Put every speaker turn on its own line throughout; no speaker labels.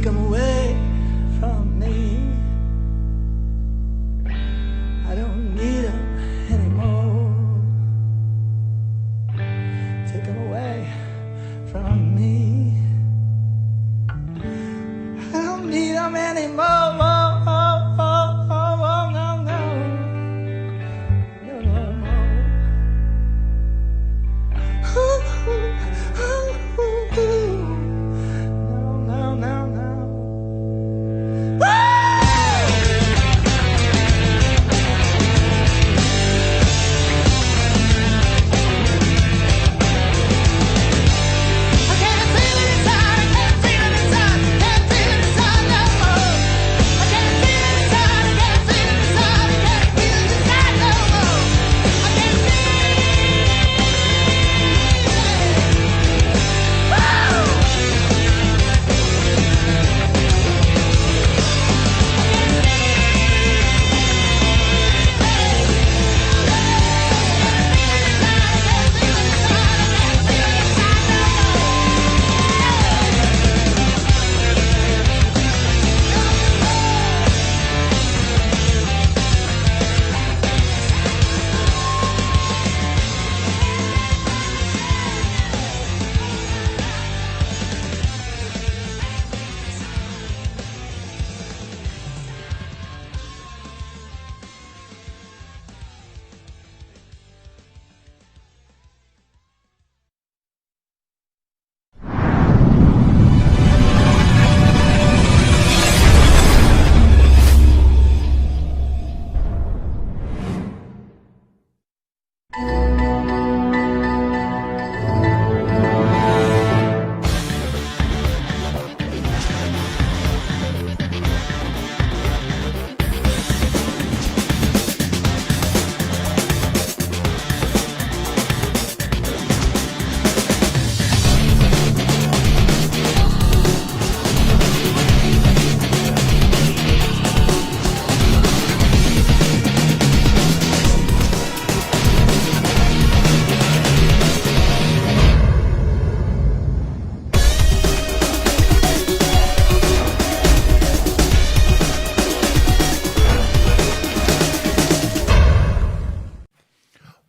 Take them away from me. I don't need them anymore. Take them away from me. I don't need them anymore.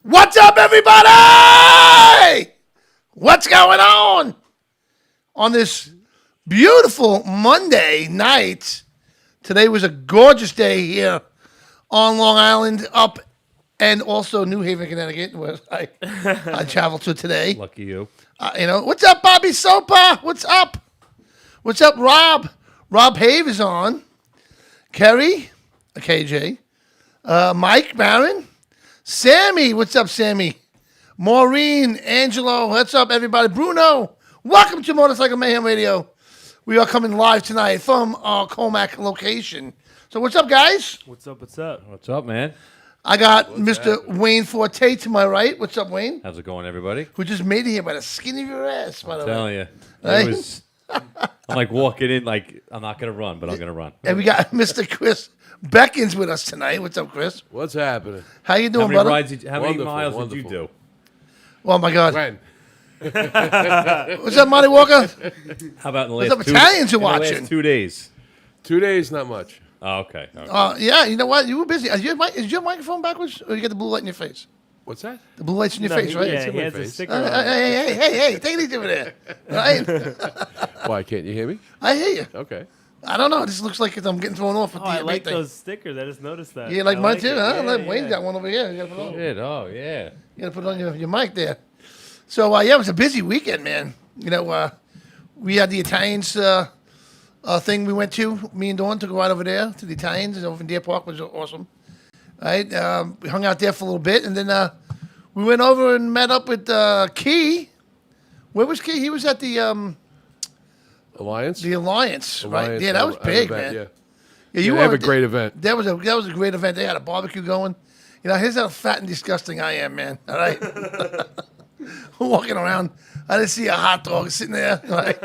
What's up, everybody? What's going on this beautiful Monday night? Today was a gorgeous day here on Long Island, up and also New Haven, Connecticut, where I traveled to today.
Lucky you.
What's up, Bobby Sopa? What's up? What's up, Rob? Rob Have is on. Kerry, KJ, Mike Barron. Sammy, what's up, Sammy? Maureen, Angelo, what's up, everybody? Bruno, welcome to Motorcycle Mayhem Radio. We are coming live tonight from our Comac location. So what's up, guys?
What's up, What's up, man?
I got Mr. Wayne Forte to my right. What's up, Wayne?
How's it going, everybody?
Who just made it here by the skin of your ass, by the way.
I'm telling you.
Right?
I'm like walking in like, I'm not going to run, but I'm going to run.
And we got Mr. Chris Beckins with us tonight. What's up, Chris?
What's happening?
How you doing,
How
brother?
many miles did you do?
Oh, my God.
When?
What's up, Monty Walker?
How about in the
What's
last
up, Italians you're
in the
watching?
last 2 days?
2 days, not much.
Oh, okay.
Yeah, you know what? You were busy. Is your microphone backwards, or you got the blue light in your face?
What's that?
The blue light's in your face, right?
Yeah,
in
he
my
has a
face.
sticker on.
Hey, take it easy over there. Right?
Why, can't you hear me?
I hear you.
Okay.
I don't know. This looks like I'm getting thrown off with
Oh, I
the
like
thing.
those stickers. I just noticed that.
You like
I
mine too,
it.
huh?
Yeah,
Wayne's
yeah.
got one over here. You gotta put it on.
Shit, oh, yeah.
You gotta put it on your mic there. So, yeah, it was a busy weekend, man. We had the Italians thing we went to. Me and Dawn took a ride over there to the Italians over in Deer Park, which was awesome. Right? We hung out there for a little bit, and then we went over and met up with Key. Where was Key? He was at the
Alliance?
Alliance, right? Yeah, that was big,
event,
man.
Yeah,
you
they have a great event.
That was a great event. They had a barbecue going. Here's how fat and disgusting I am, man. All right, walking around, I didn't see a hot dog sitting there. Right?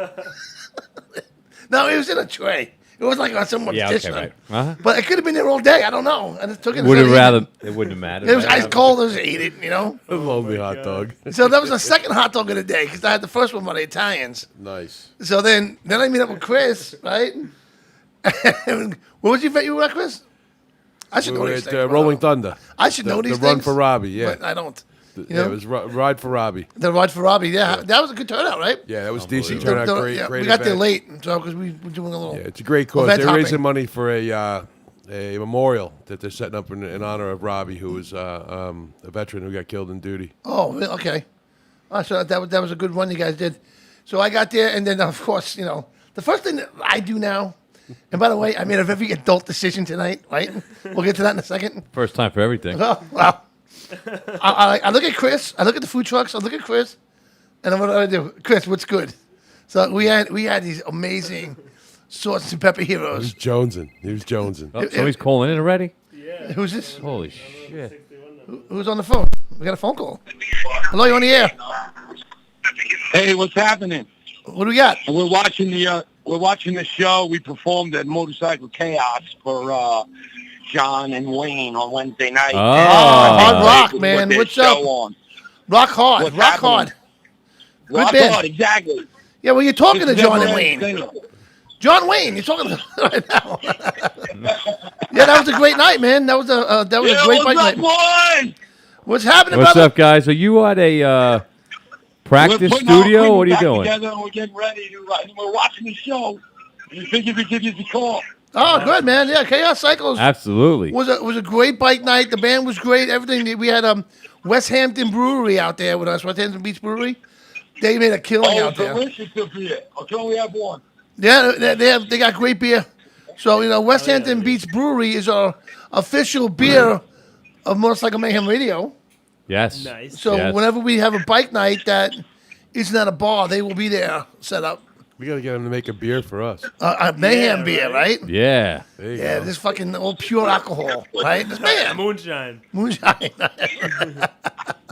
No, it was in a tray. It was like on someone's
Yeah,
dish.
okay,
then.
right. Uh-huh.
But it could have been there all day. I don't know. I just took it. and
Would have
started
rather.
eating
It wouldn't have mattered.
It was
right?
ice cold. I just ate it, you know.
A lonely hot dog.
So that was the second hot dog of the day because I had the first one by the Italians.
Nice.
So then I meet up with Chris, right? And what was you were at, Chris? I should
We
know
were
these
at
things. bro.
Rolling Thunder.
I should know
The
these
Run
things.
for Robbie, yeah.
But I don't. You
Yeah,
know?
it was Ride for Robbie.
The Ride for Robbie. Yeah, that was a good turnout, right?
Yeah, that was decent.
Unbelievable.
Turned out great.
Yeah,
Great
we got there
event.
late, so because we were doing a little.
Yeah, it's a great cause.
event
They're
hopping.
raising money for a memorial that they're setting up in honor of Robbie, who was a veteran who got killed in duty.
Oh, really? Okay. So that was a good one you guys did. So I got there, and then of course, you know, the first thing that I do now. And by the way, I made a very adult decision tonight, right? We'll get to that in a second.
First time for everything.
Oh, wow. I look at Chris. I look at the food trucks. I look at Chris, and what do I do? Chris, what's good? So we had these amazing salt and pepper
He
heroes.
was jonesing. He was jonesing.
Oh, somebody's calling in already.
Who's this?
Holy shit!
Who's on the phone? We got a phone call. Hello, you on the air?
Hey, what's happening?
What do we got?
We're watching the show. We performed at Motorcycle Chaos for John and Wayne on Wednesday night.
Oh.
Hard rock,
With
man.
their
What's
show
up?
on.
Rock hard.
What's
Rock
happening?
hard.
Rock
band.
hard, exactly.
Yeah, well, you're talking to
It's
John
never
and Wayne.
ending.
John Wayne, you're talking to right now. Yeah, that was a great night, man. That was a
Yeah,
great bike
what's up,
night.
boys?
What's happening,
What's
brother?
up, guys? Are you at a practice
We're putting our
studio?
equipment
What are you
back
doing?
Together and we're getting ready to. We're watching the show. We figured we'd give you the call.
Oh, good, man. Yeah, Chaos Cycles
Absolutely.
was a great bike night. The band was great. Everything. We had West Hampton Brewery out there with us. West Hampton Beach Brewery. They made a killing
Oh,
out there.
delicious of beer. I can only have one.
Yeah, they got great beer. So, you know, West Hampton Beach Brewery is our official beer of Motorcycle Mayhem Radio.
Yes.
Nice.
So
Yes.
whenever we have a bike night that isn't at a bar, they will be there set up.
We got to get him to make a beer for us.
Mayhem
Yeah,
beer, right?
Yeah.
There you
Yeah,
go.
this fucking all pure alcohol, right? It's mayhem.
Moonshine.
Moonshine.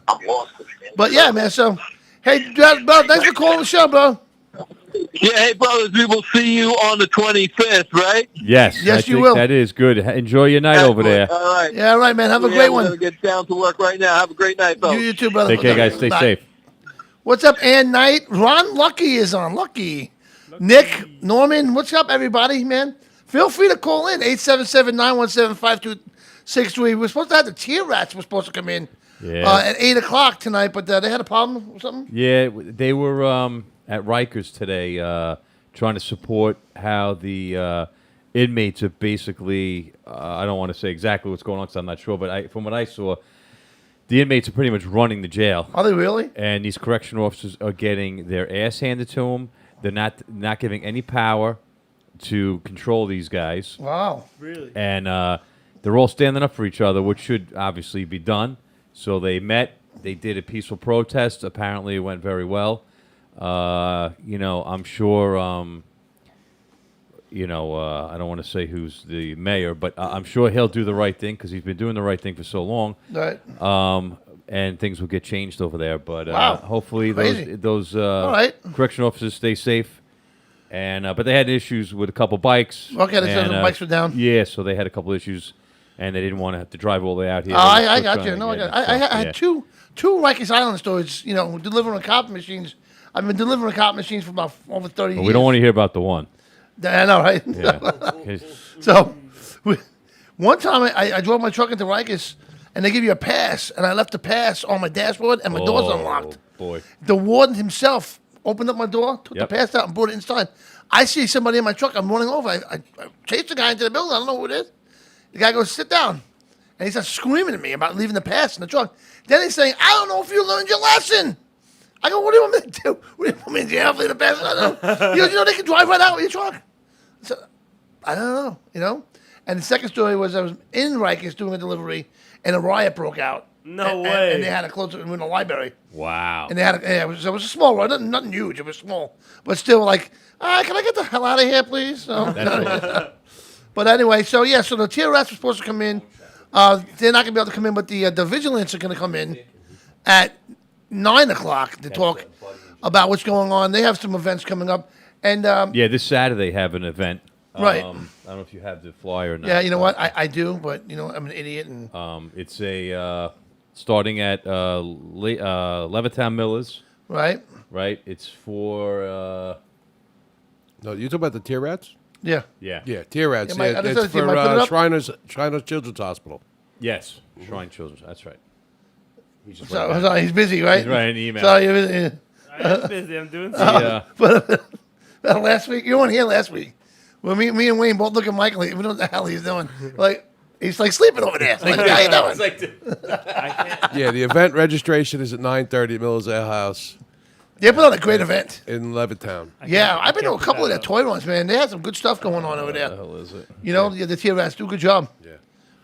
I'm lost.
But yeah, man, so, hey, bro, thanks for calling the show, bro.
Yeah, hey, brothers, we will see you on the 25th, right?
Yes.
Yes,
I
you
think
will.
That is good. Enjoy your night over there.
All right.
Yeah, all right, man. Have a
Yeah,
great
we're
one.
gonna get down to work right now. Have a great night, folks.
You too, brother.
Take care, guys. Stay
Bye.
safe.
What's up, Ann Knight? Ron Lucky is on. Lucky. Nick, Norman, what's up, everybody, man? Feel free to call in. 877-917-5263. We're supposed to have the Tear Rats were supposed to come in
Yeah.
at 8 o'clock tonight, but they had a problem or something?
Yeah, they were at Rikers today trying to support how the inmates are basically, I don't want to say exactly what's going on because I'm not sure, but from what I saw, the inmates are pretty much running the jail.
Are they really?
And these correction officers are getting their ass handed to them. They're not giving any power to control these guys.
Wow.
Really?
And they're all standing up for each other, which should obviously be done. So they met. They did a peaceful protest. Apparently, it went very well. You know, I'm sure. You know, I don't want to say who's the mayor, but I'm sure he'll do the right thing because he's been doing the right thing for so long.
Right.
And things will get changed over there. But
Wow.
hopefully,
Crazy.
those
right.
correction officers stay safe. And but they had issues with a couple bikes.
Okay, they said
and,
the bikes were down.
Yeah, so they had a couple issues, and they didn't want to have to drive all the way out here.
Oh,
They were
I
still
got
trying
you.
to
No, I
get
got.
it,
I
so,
had
yeah.
two Rikers Island stores. You know, delivering copy machines. I've been delivering copy machines for about over 30
But
years.
we don't want to hear about the one.
I know, right?
Yeah. 'Cause-
So, one time I drove my truck into Rikers, and they give you a pass, and I left the pass on my dashboard, and my door's unlocked.
Boy.
The warden himself opened up my door, took
Yep.
the pass out, and brought it inside. I see somebody in my truck. I'm running over. I chased the guy into the building. I don't know who it is. The guy goes, "Sit down," and he starts screaming at me about leaving the pass in the truck. Then he's saying, "I don't know if you learned your lesson." I go, "What do you want me to do? What do you want me to jail for leaving the pass?" I don't know. He goes, "You know, they can drive right out with your truck." So, I don't know, you know. And the second story was I was in Rikers doing a delivery, and a riot broke out.
No
And-
way.
And they had to close it in the library.
Wow.
And they had it was a small riot, nothing huge. It was small, but still like, can I get the hell out of here, please? So, but anyway, so yeah, so the Tear Rats were supposed to come in. They're not gonna be able to come in, but the Vigilance are gonna come in at 9 o'clock to talk about what's going on. They have some events coming up, and
Yeah, this Saturday have an event
Right.
I don't know if you have the flyer or not.
Yeah, you know what? I do, but you know I'm an idiot. And
It's a starting at Levittown Millers,
right?
right? It's for
No, you talking about the tear rats?
Yeah.
yeah.
Yeah, tear rats.
Yeah, Mike,
Yeah,
I just
it's
said to you,
for
Mike, put it up.
Shriners Children's Hospital.
Yes, Shrine Children's. That's right. He's just
So,
right
sorry, he's busy, right?
He's writing an email.
Sorry, you're busy.
I'm busy. I'm doing something.
Yeah.
Last week, you weren't here last week. Well, me and Wayne both look at Michael. We don't know what the hell he's doing. Like he's like sleeping over there. Like, how you doing?
I can't.
Yeah, the event registration is at 9:30 at Miller's Ale House
They put on a great event.
in Levittown.
Yeah, I've been to a
can't
couple of
put
their
that
toy runs, man. They had some good stuff going on over
What the
there.
hell is it?
You know, the Tier Rats do a good job.
Yeah.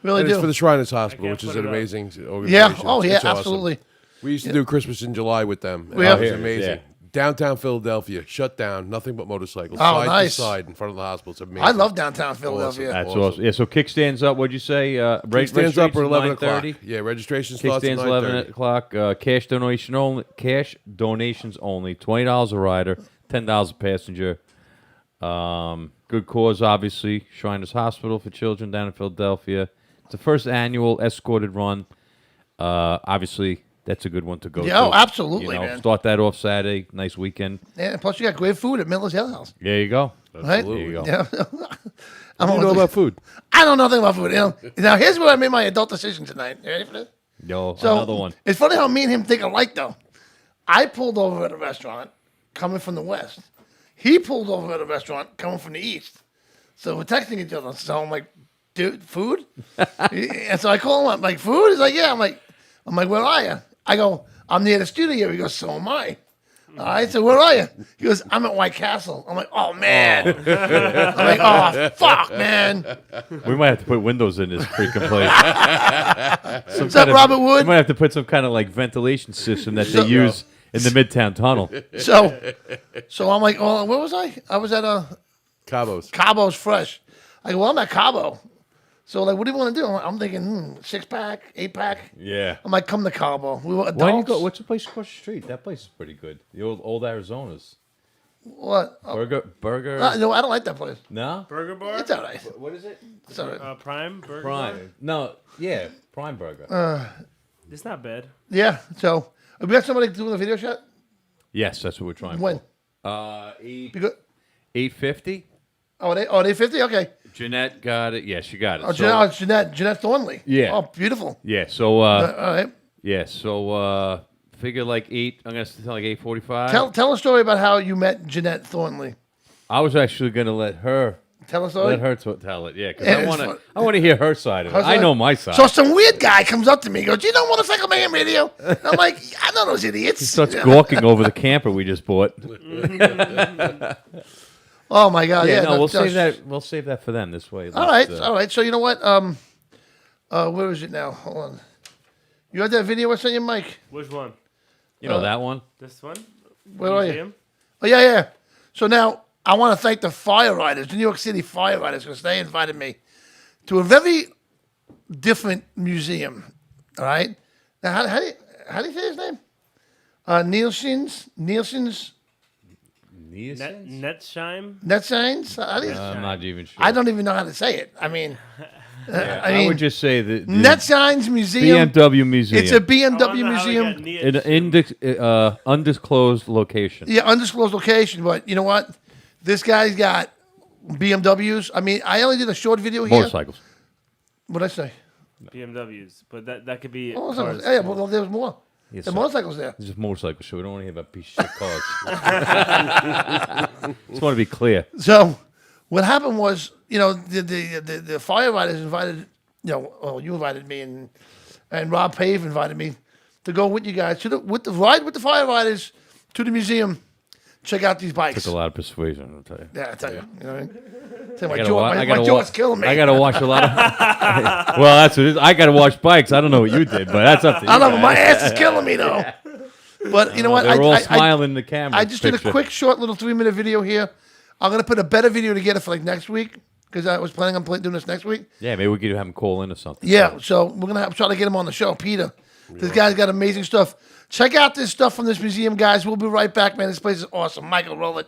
Really
And it's for
do.
the Shriners Hospital,
can't
which is
put
an
it up.
amazing organization.
Yeah. Oh,
It's-
yeah,
it's awesome.
absolutely.
We used to do Christmas in July with them. And
Yeah.
It was
Here,
amazing.
yeah.
Downtown Philadelphia, shut down, nothing but motorcycles.
Oh,
side
nice.
to side in front of the hospital. It's amazing.
I love downtown Philadelphia.
That's
Awesome.
awesome. Yeah, so kickstands up. What'd you say?
Stands up at 11 o'clock.
9:30?
Yeah, registration starts at
Kickstands
9:30.
11 o'clock. Cash donation only. Cash donations only. $20 a rider. $10 a passenger. Good cause, obviously. Shriners Hospital for Children down in Philadelphia. It's the first annual escorted run. Obviously, that's a good one to go
Yeah,
to.
oh, absolutely,
You know,
man.
start that off Saturday. Nice weekend.
Yeah, plus you got great food at Miller's Ale House.
There you go.
Right?
Absolutely.
There you go.
Yeah.
What do you know about food?
I don't know nothing about food. You know? Now, here's where I made my adult decision tonight. You ready for this?
Yo,
So,
another one.
It's funny how me and him think alike, though. I pulled over at a restaurant coming from the west. He pulled over at a restaurant coming from the east. So we're texting each other. So I'm like, dude, food? And so I call him up, like, food? He's like, yeah. I'm like, where are you? I go, I'm near the studio. He goes, so am I. All right, so where are you? He goes, I'm at White Castle. I'm like, oh, man. I'm like, oh, fuck, man.
We might have to put windows in this freaking place.
What's up, Robert
We
Wood?
might have to put some kind of like ventilation system that they
So-
use in the Midtown Tunnel.
So I'm like, oh, where was I? I was at
Cabos.
Cabo's Fresh. I go, well, I'm at Cabo. So, like, what do you want to do? I'm thinking, 6-pack, 8-pack.
Yeah.
I'm like, come to Cabo. We were adults.
Why don't you go? What's the place across the street? That place is pretty good. The old Arizona's
What? Oh,
burger.
no, I don't like that place.
No.
Burger bar?
It's all right.
What is it?
It's all right.
Prime Burger Bar?
Prime. No. Yeah. Prime Burger.
It's not bad.
Yeah, so, we got somebody doing the video shot?
Yes, that's what we're trying.
When?
For. Eight.
Because,
8:50.
they 50? Okay.
Jeanette got it. Yeah, she got it.
Oh,
So-
Janette Thornley.
Yeah.
Oh, beautiful.
Yeah. So.
All right.
Yeah. So. Figure like 8. I'm gonna tell like 8:45.
Tell a story about how you met Janette Thornley.
I was actually gonna let her.
Tell a story.
Let her tell it, yeah, because
Yeah,
I
it's
want
fun.
to. I want to hear her side of it.
Her
I
side?
know my side.
So some weird guy comes up to me and goes, you know Motorcycle Mayhem Radio? And I'm like, I know those idiots.
He starts gawking over the camper we just bought.
Oh, my God.
Yeah,
Yeah,
no, we'll
that's-
save that. We'll save that for them this way.
All right, all right. So you know what? Where is it now? Hold on. You had that video I sent you, Mike?
Which one?
You know that one.
This one?
Where are you?
Museum?
Oh, yeah. So now I want to thank the fire riders, the New York City fire riders, because they invited me to a very different museum. All right. Now, how do you say his name? Nielsen's
Netsheim?
Net Signs. How do you?
I'm not even sure.
I don't even know how to say it. I mean,
I would just say that the
Net Signs Museum.
BMW Museum.
It's a
Oh,
BMW museum.
in an undisclosed location.
Yeah, undisclosed location, but you know what? This guy's got BMWs. I mean, I only did a short video here.
Motorcycles.
What'd I say?
BMWs, but that could be
Motorcycles.
cars.
Yeah, well, there was more.
Yes,
The
sir.
motorcycles there.
This is a motorcycle show. We don't want to hear about piece of shit cars. Just want to be clear.
So, what happened was, you know, the fire riders invited, you know, well, you invited me and Rob Pave invited me to go with you guys to with the fire riders to the museum. Check out these bikes.
Took a lot of persuasion, I'll tell you.
Yeah, I tell you. You know what I mean? Say, my
I gotta
jaw,
wa-
my,
I gotta
my jaw's
wa-
killing me.
I gotta watch a lot of. Well, that's what it is. I gotta watch bikes. I don't know what you did, but that's up to you.
I don't know, but my
guys.
ass is killing me though. But you know what?
They're all smiling in the camera.
I just did a quick, short, little 3-minute video here. I'm gonna put a better video together for like next week because I was planning on doing this next week.
Yeah, maybe we could have him call in or something.
Yeah, so we're gonna try to get him on the show, Peter. This guy's got amazing stuff. Check out this stuff from this museum, guys. We'll be right back, man. This place is awesome. Michael, roll it.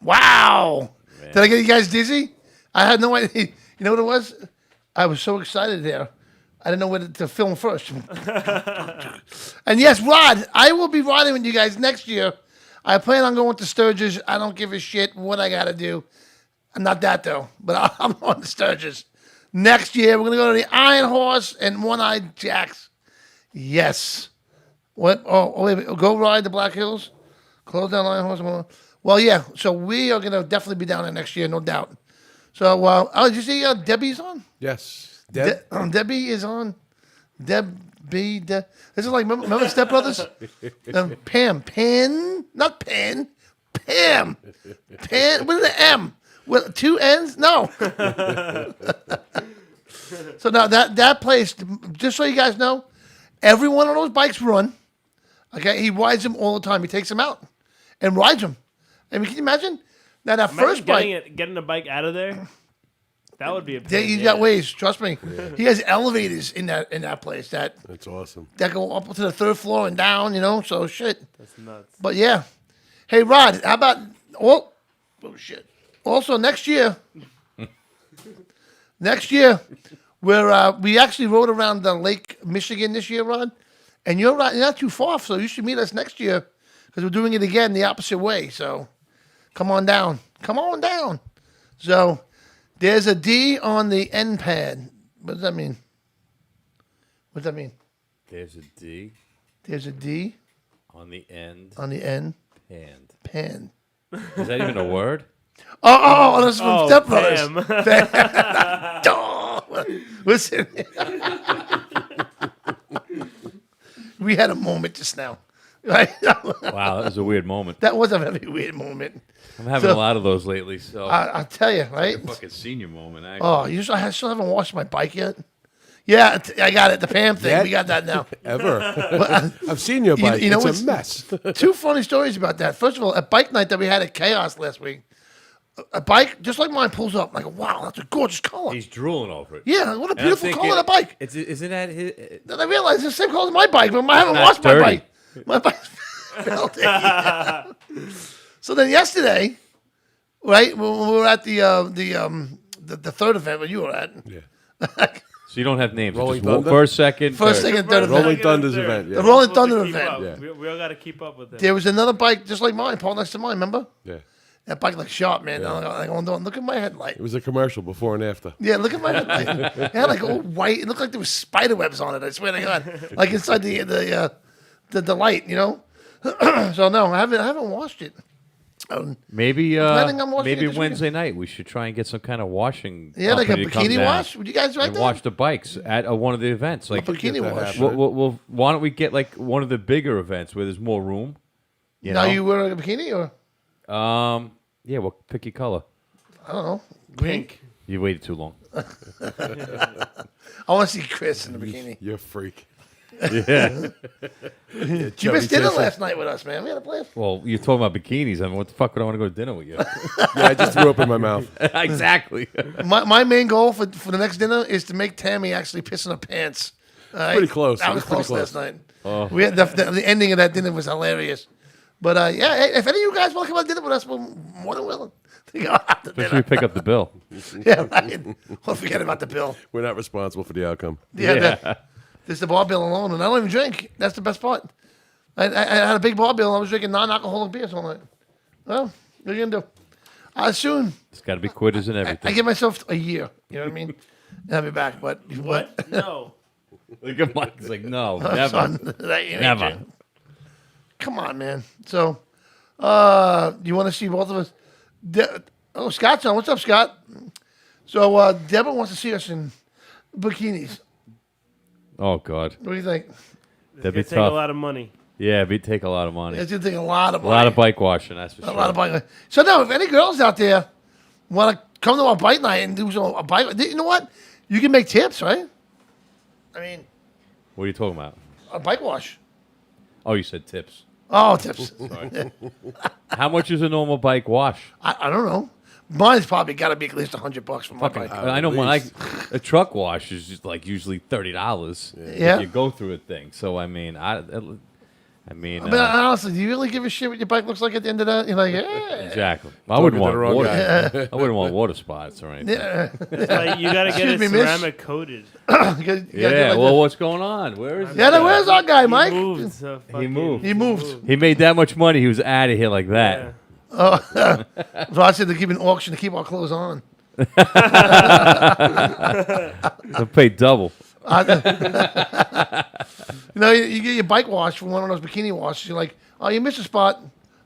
Wow. Did I get you guys dizzy? I had no idea. You know what it was? I was so excited there. I didn't know where to film first. And yes, Rod, I will be riding with you guys next year. I plan on going to Sturgis. I don't give a shit what I got to do. Not that, though, but I'm on the Sturgis. Next year, we're going to go to the Iron Horse and One-Eyed Jacks. Yes. What? Oh, wait, go ride the Black Hills? Close down Iron Horse? Well, yeah, so we are going to definitely be down there next year, no doubt. So, did you see Debbie's on?
Yes. Deb?
Debbie is on. This is like, remember Step Brothers? Pam. Not Pan. Pam. With an M. With 2 N's? No. So now that place, just so you guys know, every one of those bikes run. Okay, he rides them all the time. He takes them out and rides them. I mean, can you imagine? Now that first bike,
getting the bike out of there, that would be a.
He's got ways. Trust me. Yeah. He has elevators in that place that's
awesome.
That go up to the 3rd floor and down. So shit.
That's nuts.
But yeah, hey Rod, how about oh shit. Also next year, we actually rode around the Lake Michigan this year, Rod, and you're not too far, so you should meet us next year because we're doing it again the opposite way. So come on down. So there's a D on the end pad. What does that mean?
There's a D.
There's a D
on the end.
Pan.
Is that even a word?
Oh, that's from Step Brothers. Listen. We had a moment just now. Right?
Wow, that was a weird moment.
That was a very weird moment.
I'm having a lot of those lately, so
I'll tell you, right?
a fucking senior moment, actually.
Oh, I still haven't washed my bike yet. Yeah, I got it. The Pam thing.
Yet?
We got that now.
Ever. I've seen your bike.
You know
it's a mess.
2 funny stories about that. First of all, at bike night that we had at Chaos last week, a bike just like mine pulls up. I'm like, wow, that's a gorgeous color.
He's drooling over it.
Yeah, what a
And I'm
beautiful
thinking,
color of the bike.
Isn't that his?
Then I realized it's the same color as my bike, but I haven't
Not
washed my
dirty.
bike. My bike's melted. So then yesterday, right, when we were at the third event where you were at.
Yeah.
So you don't have names.
Rolling
Just one-
Thunder?
First, second,
First,
third.
second, third event.
Rolling Thunder's event.
The
Yeah.
Rolling
Supposed to
Thunder
keep
event.
up.
Yeah.
We all got to keep up with it.
There was another bike just like mine, parked next to mine, remember?
Yeah.
That bike like sharp, man.
Yeah.
Like, look at my headlight.
It was a commercial before and after.
Yeah, look at my headlight. It had like all white. It looked like there was spider webs on it. I swear to God, like inside the light, So no, I haven't washed it.
Maybe
planning on washing
maybe
it this
Wednesday night we should try and get some kind of washing.
Yeah, like a
company to come
bikini
down
wash. Would you guys like
and
that?
wash the bikes at one of the events? Like,
bikini
that
wash.
happen.
well, why don't we get like one of the bigger events where there's more room?
Now you wear a bikini or
Yeah, well, pick your color.
I don't know.
Pink.
You waited too long.
I want to see Chris in the bikini.
You're a freak.
Yeah.
You missed dinner last night with us, man. We had a blast.
Well, you're talking about bikinis. I mean, what the fuck would I want to go to dinner with you?
Yeah, I just threw up in my mouth.
Exactly.
My main goal for the next dinner is to make Tammy actually piss in her pants. All right?
pretty close.
That
It
was
was pretty
close
close.
last night. We had the ending of that dinner was hilarious. But yeah, hey, if any of you guys want to come out to dinner with us, we're more than willing to go out to
Especially
dinner.
we pick up the bill.
Yeah, right. Don't forget about the bill.
We're not responsible for the outcome.
Yeah. There's the bar bill alone, and I don't even drink. That's the best part. I had a big bar bill, and I was drinking non-alcoholic beers all night. Well, what are you going to do? Soon,
It's got to be quitters and everything.
I give myself a year. You know what I mean? And I'll be back. But
What? No.
Look at Mike. He's like, no, never.
Son, that you ain't
Never.
doing. Come on, man. So, you want to see both of us? Scott's on. What's up, Scott? So, Deborah wants to see us in bikinis.
Oh, God.
What do you think?
That'd be
It's take a
tough.
lot of money.
Yeah, it'd take a lot of money.
It's going to take a lot of
A
money.
lot of bike washing, that's for sure.
A lot of bike. So, no, if any girls out there want to come to our bike night and do a bike, you know what? You can make tips, right? I mean,
What are you talking about?
a bike wash.
Oh, you said tips.
Oh, tips.
Sorry. How much is a normal bike wash?
I don't know. Mine's probably got to be at least $100 for my bike.
I know my a truck wash is just like usually $30.
Yeah.
If you go through a thing. So I mean, I mean,
But honestly, do you really give a shit what your bike looks like at the end of that? You're like,
exactly. I wouldn't
to the
want
wrong
water.
guy.
I wouldn't want water spots or anything.
yeah.
Like, you gotta get
Excuse
it
me, miss.
ceramic coated.
You gotta do
Yeah.
like
Well,
this.
what's going on? Where is
Yeah, where's our guy, Mike?
He moved. So fucking-
moved.
He moved.
He made that much money. He was out of here like that.
Yeah.
So I said to keep an auction to keep our clothes on.
He'll pay double.
You know, you get your bike washed from one of those bikini washes. You're like, oh, you missed a spot.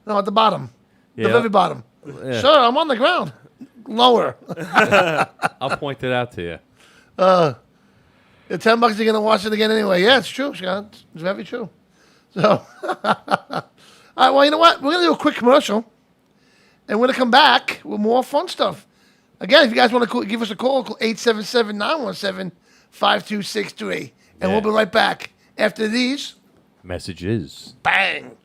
No, at the bottom. The
Yeah.
very bottom.
Yeah.
Sir, I'm on the ground. Lower.
I'll point it out to you.
The $10 you're gonna wash it again anyway. Yeah, it's true, Scott. It's very true. So, all right. Well, you know what? We're gonna do a quick commercial, and we're gonna come back with more fun stuff. Again, if you guys want to give us a call 877-917-5263, and we'll be right back after these.
Messages.
Bang.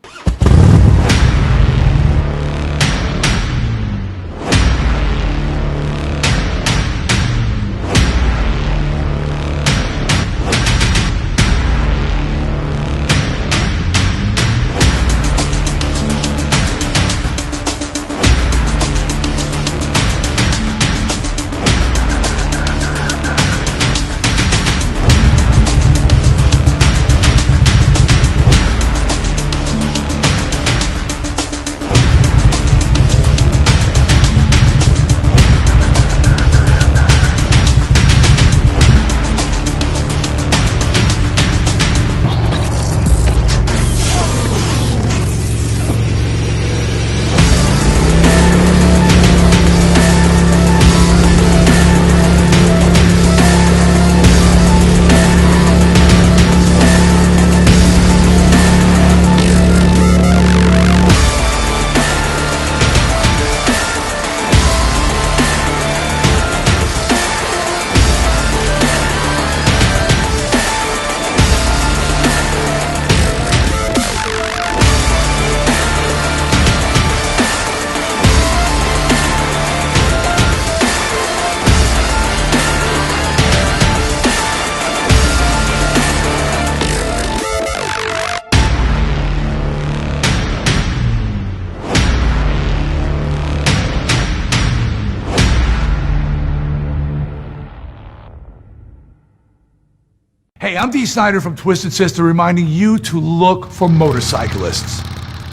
Hey, I'm Dee Snyder from Twisted Sister reminding you to look for motorcyclists.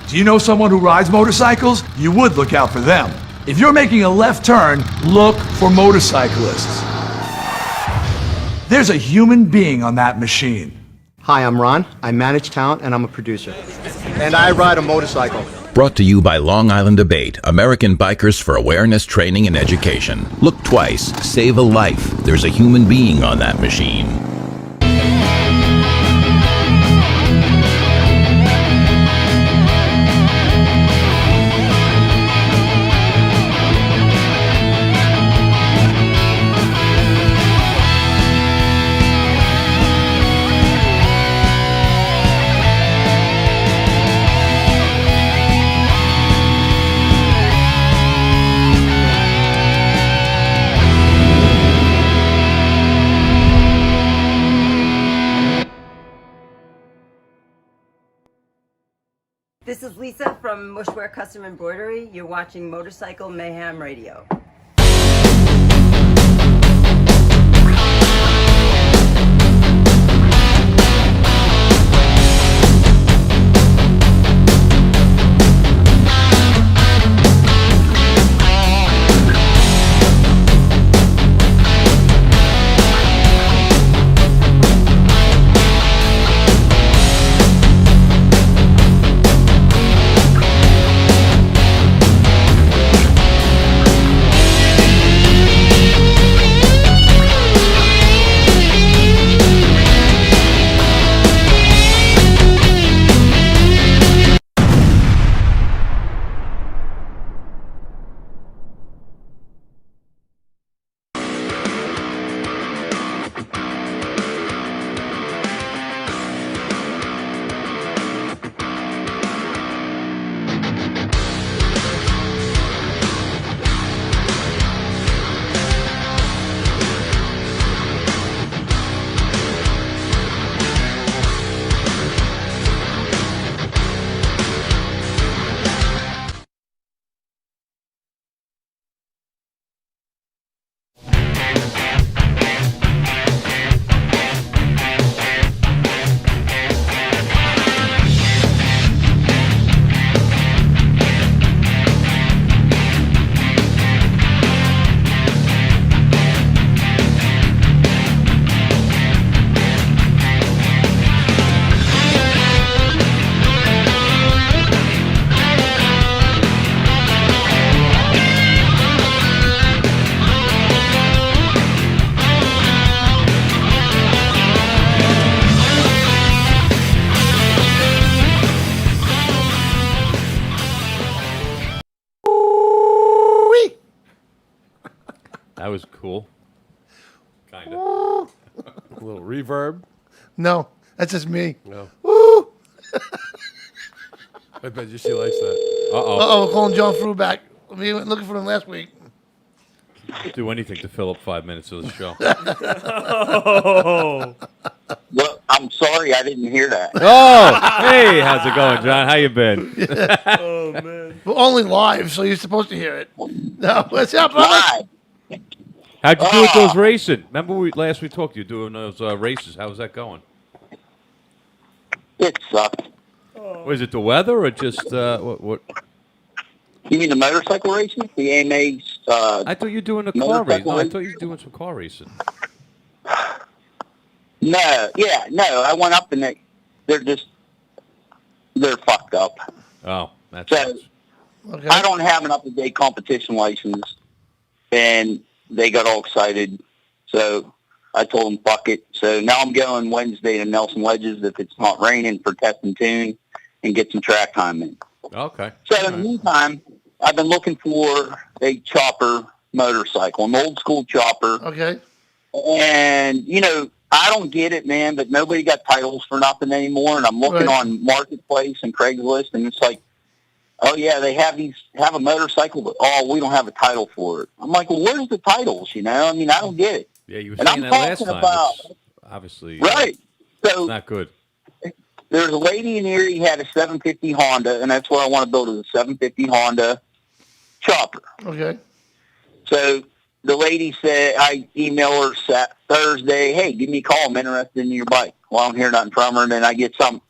Do you know someone who rides motorcycles? You would look out for them. If you're making a left turn, look for motorcyclists. There's a human being on that machine.
Hi, I'm Ron. I manage talent and I'm a producer. And I ride a motorcycle.
Brought to you by Long Island Debate, American Bikers for Awareness, Training, and Education. Look twice, save a life. There's a human being on that machine.
This is Lisa from Mushwear Custom Embroidery. You're watching Motorcycle Mayhem Radio.
That was cool. Kind of.
A little reverb.
No, that's just me.
No.
Woo!
I bet you she likes that.
Uh-oh, we're calling John Frew back. We went looking for him last week.
Do anything to fill up 5 minutes of the show.
Oh.
Well, I'm sorry I didn't hear that.
Oh, hey, how's it going, John? How you been?
Oh, man.
We're only live, so you're supposed to hear it. No, what's up, brother?
Live.
How'd you do with those racing? Remember last we talked, you were doing those races. How was that going?
It sucked.
Was it the weather or just what?
You mean the motorcycle racing? The AMA's?
I thought you were doing a car race.
motorcycle
No, I
race?
thought you were doing some car racing.
No, I went up and they're fucked up.
Oh, that's
So
Okay.
I don't have an up-to-date competition license, and they got all excited. So I told them, fuck it. So now I'm going Wednesday to Nelson Ledges if it's not raining for test and tune and get some track time in.
okay.
So in the meantime, I've been looking for a chopper motorcycle, an old school chopper.
Okay.
And, I don't get it, man, but nobody got titles for nothing anymore. And I'm looking
Right.
on Marketplace and Craigslist, and it's like, oh, yeah, they have a motorcycle, but, we don't have a title for it. I'm like, well, where's the titles, I don't get it.
Yeah, you were
And
saying
I'm
that last
talking
time.
about-
It's obviously
Right. So
not good.
there's a lady in here, he had a 750 Honda, and that's what I want to build is a 750 Honda chopper.
Okay.
So the lady said, I emailed her Thursday, hey, give me a call. I'm interested in your bike. Well, I don't hear nothing from her. And then I get some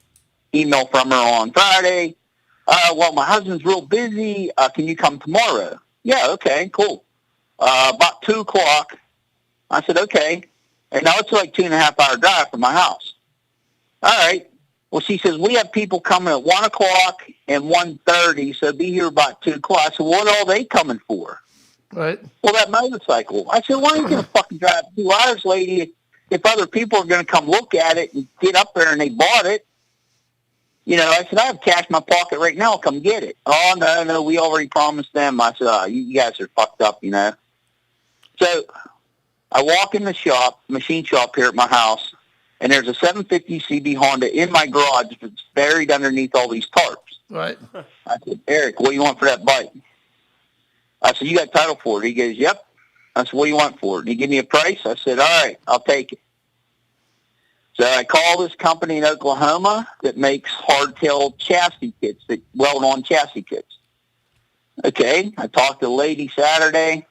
email from her on Friday. Well, my husband's real busy. Can you come tomorrow? Yeah, okay, cool. About 2 o'clock. I said, okay. And now it's like 2.5 hour drive from my house. All right. Well, she says, we have people coming at 1 o'clock and 1:30, so be here about 2 o'clock. I said, what are all they coming for?
Right.
Well, that motorcycle. I said, why are you going to fucking drive 2 hours, lady, if other people are going to come look at it and get up there and they bought it? I said, I have cash in my pocket right now. I'll come get it. Oh, no, we already promised them. I said, you guys are fucked up, So I walk in the machine shop here at my house, and there's a 750 CB Honda in my garage that's buried underneath all these tarps.
Right.
I said, Eric, what do you want for that bike? I said, you got title for it? He goes, yep. I said, what do you want for it? And he gave me a price. I said, all right, I'll take it. So I call this company in Oklahoma that makes hardtail chassis kits, that weld-on chassis kits. Okay, I talked to the lady Saturday,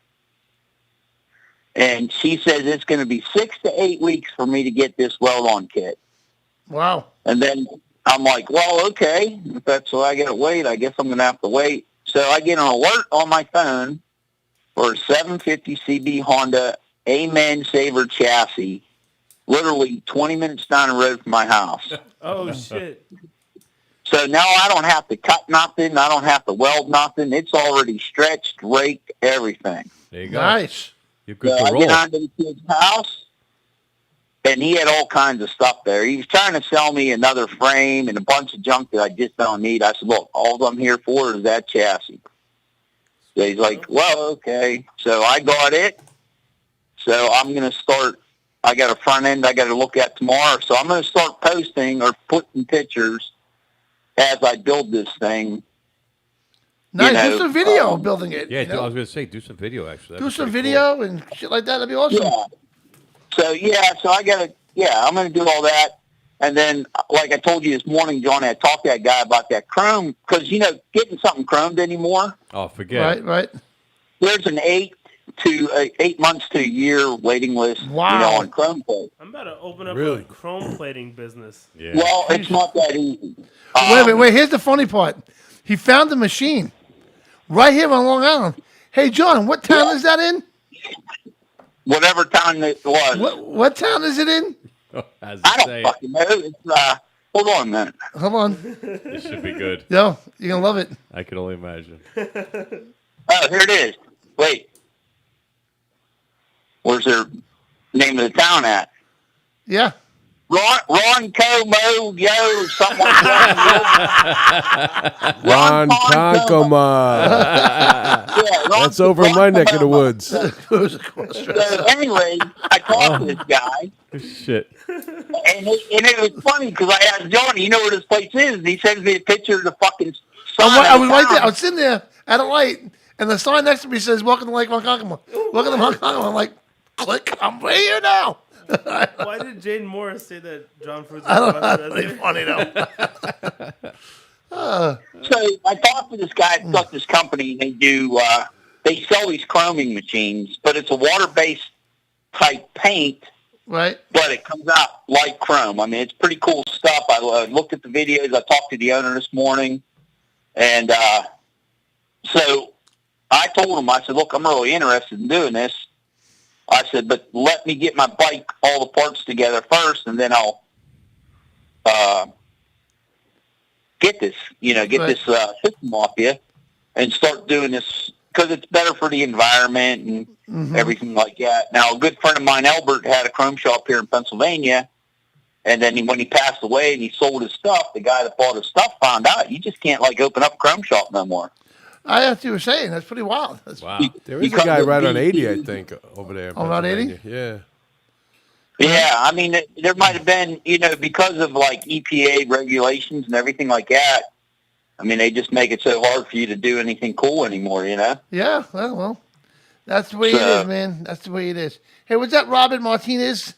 and she says it's going to be 6 to 8 weeks for me to get this weld-on kit.
Wow.
And then I'm like, well, okay, if that's what I got to wait, I guess I'm going to have to wait. So I get an alert on my phone for a 750 CB Honda Amen Saver chassis, literally 20 minutes down the road from my house.
Oh, shit.
So now I don't have to cut nothing. I don't have to weld nothing. It's already stretched, raked, everything.
There you go.
Nice.
You're good
So
to
I
roll.
get onto the kid's house, and he had all kinds of stuff there. He was trying to sell me another frame and a bunch of junk that I just don't need. I said, look, all I'm here for is that chassis. So he's like, well, okay. So I got it. So I'm going to start. I got a front end I got to look at tomorrow. So I'm going to start posting or putting pictures as I build this thing.
Nice. Do some video building it.
Yeah,
you know?
I was going to say, do some video, actually.
Do
That'd be
some
pretty
video and shit like that. That'd be awesome.
Yeah. So I got to, I'm going to do all that. And then, like I told you this morning, John, I talked to that guy about that chrome, because, getting something chromed anymore.
Oh, forget it.
Right.
There's an 8 months to a year waiting list,
Wow.
on chrome plate.
I'm about to open up
Really?
a chrome plating business.
Yeah.
Well, it's not that easy.
Wait. Here's the funny part. He found the machine right here on Long Island. Hey, John, what town is that in?
Whatever town it was.
What town is it in?
As
I
I
don't
say,
fucking know. It's, hold on a minute.
Hold on.
it should be good.
Yo, you're going to love it.
I can only imagine.
Oh, here it is. Wait. Where's their name of the town at?
Yeah.
Ron Como, yo, something like that.
Ron Conkoma.
Yeah,
That's over in my neck of the woods.
So anyway, I talked to this guy,
Shit.
and it was funny because I asked Johnny, you know where this place is? And he sends me a picture of the fucking sign.
I was right there. I was sitting there at a light, and the sign next to me says, "Welcome to Lake Ronkonkoma." Welcome to Ronkonkoma. I'm like, click. I'm right here now.
Why did Jaden Morris say that John Fruits
I don't
was
know. Pretty funny though.
So I talked to this guy at got this company. They do. They sell these chroming machines, but it's a water-based type paint.
Right.
But it comes out like chrome. I mean, it's pretty cool stuff. I looked at the videos. I talked to the owner this morning, and so I told him. I said, "Look, I'm really interested in doing this." I said, "But let me get my bike, all the parts together first, and then I'll get this, this system off you, and start doing this because it's better for the environment and everything like that." Now, a good friend of mine, Albert, had a chrome shop here in Pennsylvania, and then when he passed away and he sold his stuff, the guy that bought his stuff found out you just can't open up a chrome shop no more.
I have to saying that's pretty wild.
Wow.
There is a guy right on 80, I think, over there.
On Route 80?
Yeah.
Yeah, I mean, there might have been, because of EPA regulations and everything like that. I mean, they just make it so hard for you to do anything cool anymore,
Yeah, well, that's the way it is, man. That's the way it is. Hey, what's that, Robert Martinez?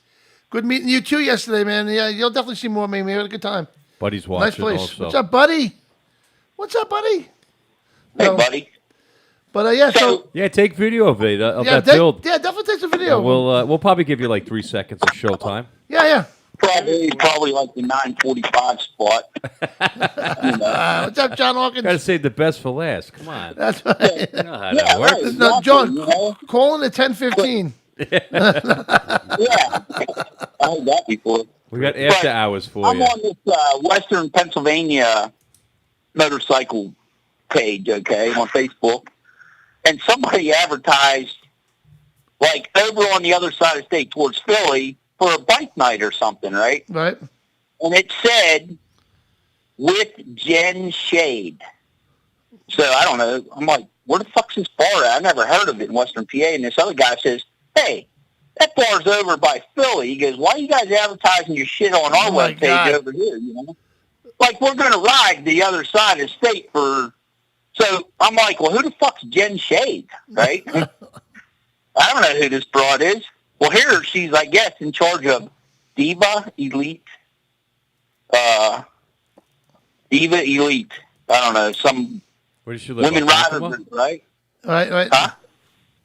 Good meeting you too yesterday, man. Yeah, you'll definitely see more of me. We had a good time.
Buddy's watching
Nice place.
also.
What's up, buddy? What's up, buddy?
Hey,
No.
buddy.
But so
Yeah, take video of it, of
yeah,
that build.
yeah, definitely take some video.
And we'll probably give you like 3 seconds of show time.
Yeah.
Probably like the 9:45 spot.
What's up, John Hawkins?
Gotta save the best for last. Come on.
That's right.
You know how that works.
right.
No, John,
Exactly,
call in at 10:15.
Yeah, I heard that before.
We got after hours for
I'm
you.
on this Western Pennsylvania motorcycle page, on Facebook, and somebody advertised over on the other side of the state towards Philly for a bike night or something, right?
Right.
And it said with Jen Shade. So I don't know. I'm like, where the fuck's this bar at? I never heard of it in Western PA. And this other guy says, "Hey, that bar's over by Philly." He goes, "Why are you guys advertising your shit on our
my
webpage
God.
over here? We're going to ride the other side of the state for." So I'm like, well, who the fuck's Jen Shade, right? I don't know who this broad is. Well, here she's, I guess, in charge of Diva Elite. Diva Elite. I don't know, some
Where does she live?
women rider
Oklahoma?
group, right?
Right.
Huh?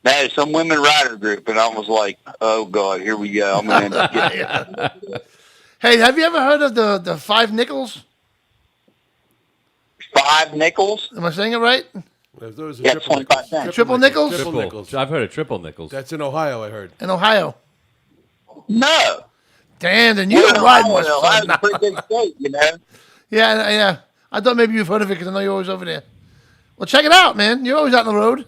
No, some women rider group, and I was like, oh, God, here we go. I'm going to end up getting
Hey, have you ever heard of the 5 nickels?
5 nickels.
Am I saying it right?
Those are
Yeah,
triple
25
nickels.
cents.
Triple nickels?
Triple nickels.
I've heard of triple nickels.
That's in Ohio, I heard.
In Ohio.
No.
Damn, then you
We're
don't
in
ride
Ohio,
much.
Ohio's a pretty big state,
Yeah. I thought maybe you've heard of it because I know you're always over there. Well, check it out, man. You're always out on the road.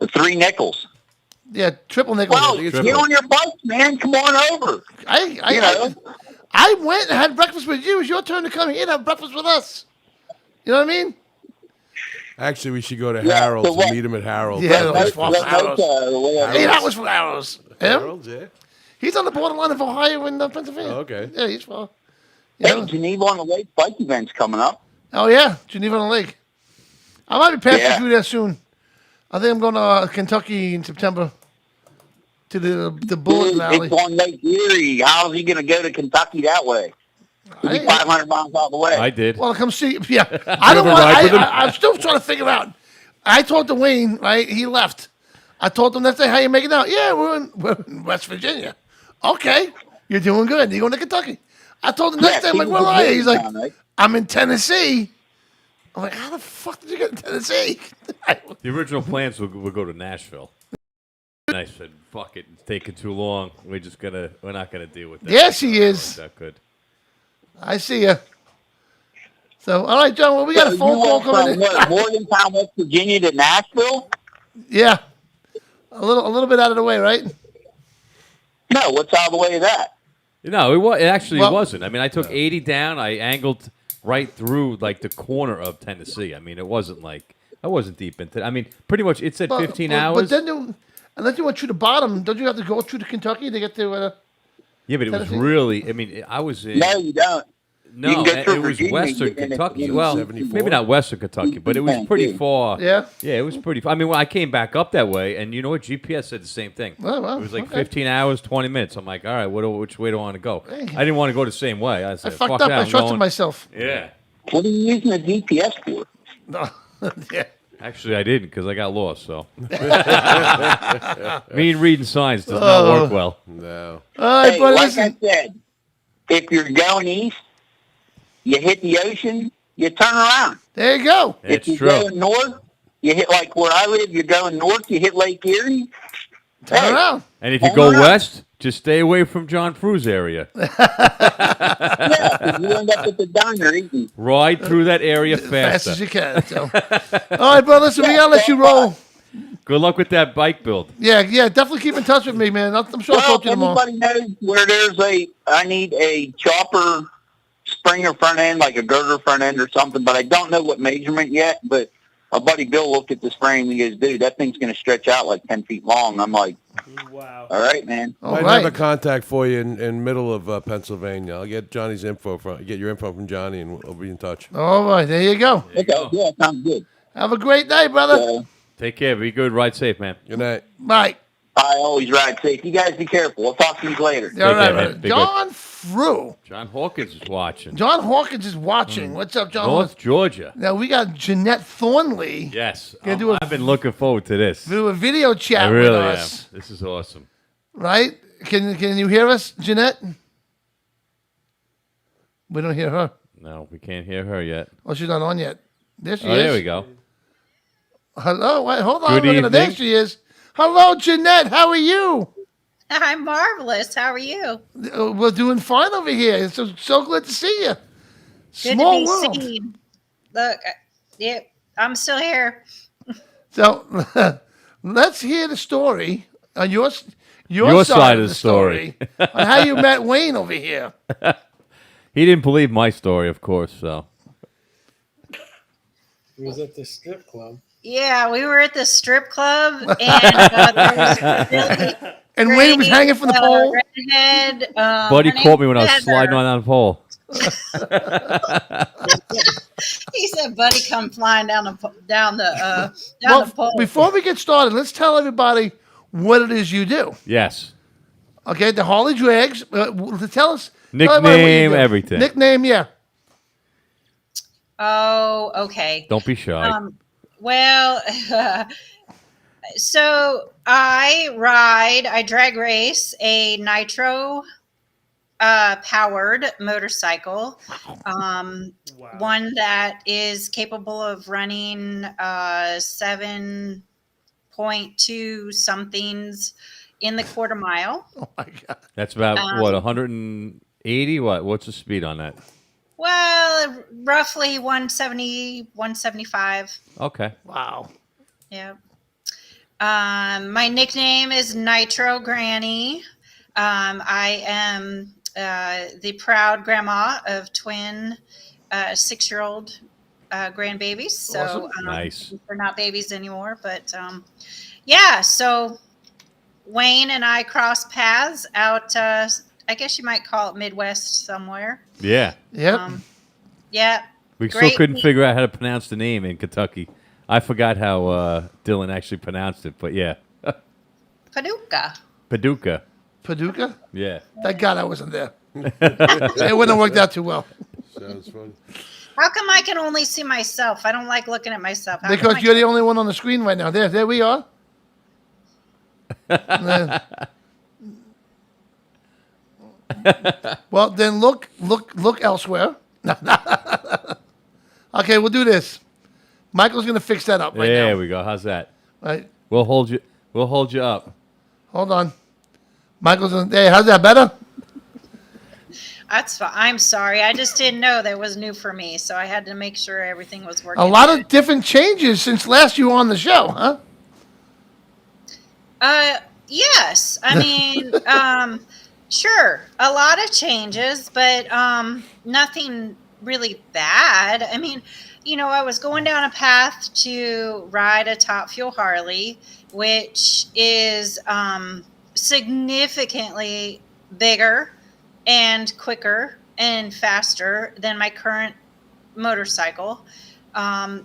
The 3 nickels.
Yeah, triple nickels.
Well, get on your bike, man. Come on over.
I went and had breakfast with you. It was your turn to come here and have breakfast with us. You know what I mean?
Actually, we should go to Harold's and meet him at Harold's.
Yeah, that's for Harold's. 8 hours from Harold's. Him?
Harold's, yeah.
He's on the borderline of Ohio and Pennsylvania.
Oh, okay.
Yeah, he's far.
Hey, Geneva on the Lake bike event's coming up.
Oh, yeah. Geneva on the Lake. I might be passing through there soon. I think I'm going to Kentucky in September to the Bullet Valley.
It's on Lake Erie. How's he going to go to Kentucky that way? He's 500 miles out of the way.
I did.
Well, come see. Yeah. I don't want. I'm still trying to figure out. I told Dwayne, right? He left. I told him next day, how you making out? Yeah, we're in West Virginia. Okay. You're doing good. You're going to Kentucky. I told him next day, I'm like, where are you? He's like, I'm in Tennessee. I'm like, how the fuck did you get to Tennessee?
The original plans would go to Nashville. And I said, fuck it, it's taking too long. We're not gonna deal with that.
Yes, he is.
That good.
I see you. So, all right, John, well, we got a phone call coming in.
What, Morgantown, West Virginia to Nashville?
Yeah. A little bit out of the way, right?
No, what's out of the way of that?
No, it actually wasn't. I mean, I took 80 down. I angled right through like the corner of Tennessee. I mean, it wasn't like I wasn't deep into. I mean, pretty much it said 15 hours.
But then, unless you went through the bottom, don't you have to go through to Kentucky to get to?
Yeah, but it was
Tennessee?
really. I mean, I was in.
No, you don't.
No,
You can go through
it was
Virginia,
Western
and then
Kentucky.
it's
Well,
74.
maybe not Western Kentucky, but it was pretty far.
Yeah?
Yeah, it was pretty far. I mean, when I came back up that way, and you know what? GPS said the same thing.
Oh, well,
it was like
okay.
15 hours, 20 minutes. I'm like, all right, which way do I want to go?
Hey.
I didn't want to go the same way. I
I
said,
fucked
fuck
up.
that,
I
I'm
trusted
going-
myself.
Yeah.
What are you using a GPS for?
No. Yeah.
Actually, I didn't because I got lost, so. Me and reading signs does not work well.
No.
All right,
Hey,
buddy.
like
Listen.
I said, if you're going east, you hit the ocean, you turn around.
There you go.
It's
if you're
true.
going north, you hit like where I live. You're going north, you hit Lake Erie.
Turn around.
And if you
Turn
go
around.
west, just stay away from John Fru's area.
Yeah, 'cause you end up at the diner eating.
Ride through that area
Fast
faster.
as you can. So. All right, bro. Listen, we gotta let you roll.
Good luck with that bike build.
Yeah. Definitely keep in touch with me, man. I'm sure I'll
Well,
talk to
if
you tomorrow.
anybody knows where I need a chopper Springer front end, like a girder front end or something, but I don't know what measurement yet. But my buddy Bill looked at the frame and he goes, dude, that thing's going to stretch out like 10 feet long. I'm like,
Wow.
all right, man.
All
Might
right.
have a contact for you in middle of Pennsylvania. I'll get Johnny's info get your info from Johnny, and we'll be in touch.
All right. There you go.
Okay, yeah, sounds good.
Have a great day, brother.
So,
Take care. Be good. Ride safe, man.
Good night.
Bye.
I always ride safe. You guys be careful. I'll talk to you later.
All right,
care, man.
brother.
Be good.
John Fru.
John Hawkins is watching.
John Hawkins is watching. What's up, John?
North Georgia.
Now we got Janette Thornley.
Yes.
Gonna do a-
I've been looking forward to this.
Do a video
I
chat
really
with
am.
us.
This is awesome.
Right? Can you hear us, Janette? We don't hear her.
No, we can't hear her yet.
Oh, she's not on yet. There she
Oh,
is.
there we go.
Hello. Wait, hold on.
Good
Look at her. There
evening.
she is. Hello, Janette. How are you?
I'm marvelous. How are you?
We're doing fine over here. It's so glad to see you.
Good
Small
to be
world.
seen. Look, yeah, I'm still here.
So let's hear the story on your
side of the story.
on how you met Wayne over here.
He didn't believe my story, of course, so.
He was at the strip club.
Yeah, we were at the strip club, and there was a really
And Wayne was
great,
hanging from the pole.
redhead.
Buddy
her name
caught me when I was
Heather.
sliding on that pole.
He said, "Buddy, come flying down the
Well,
pole."
before we get started, let's tell everybody what it is you do.
Yes.
Okay, the Harley Drags. Tell us. tell everybody what you
Nickname,
do.
everything.
Nickname, yeah.
Oh, okay.
Don't be shy.
Well, so I drag race a nitro powered motorcycle, one that is capable of running 7.2 somethings in the quarter mile.
Oh my God.
That's about, what, 180? What's the speed on that?
Well, roughly 170, 175.
Okay.
Wow.
Yeah. My nickname is Nitro Granny. I am the proud grandma of twin 6-year-old grandbabies. So
Awesome. Nice.
They're not babies anymore, but yeah. So Wayne and I crossed paths out. I guess you might call it Midwest somewhere.
Yeah.
Yep.
Yeah.
We still
Great
couldn't
meet-
figure out how to pronounce the name in Kentucky. I forgot how Dylan actually pronounced it, but yeah.
Paducah.
Paducah.
Paducah?
Yeah.
Thank God I wasn't there. It wouldn't have worked out too well.
Sounds fun.
How come I can only see myself? I don't like looking at myself. How come
Because
I
you're the only one on the screen right now. There we are. Well, then look elsewhere. Okay, we'll do this. Michael's gonna fix that up right
There
now.
we go. How's that?
Right.
We'll hold you up.
Hold on. Michael's gonna. Hey, how's that better?
That's fine. I'm sorry. I just didn't know that was new for me, so I had to make sure everything was working.
A lot of different changes since last you were on the show, huh?
Yes. I mean, Sure, a lot of changes, but nothing really bad. I mean, I was going down a path to ride a Top Fuel Harley, which is significantly bigger and quicker and faster than my current motorcycle.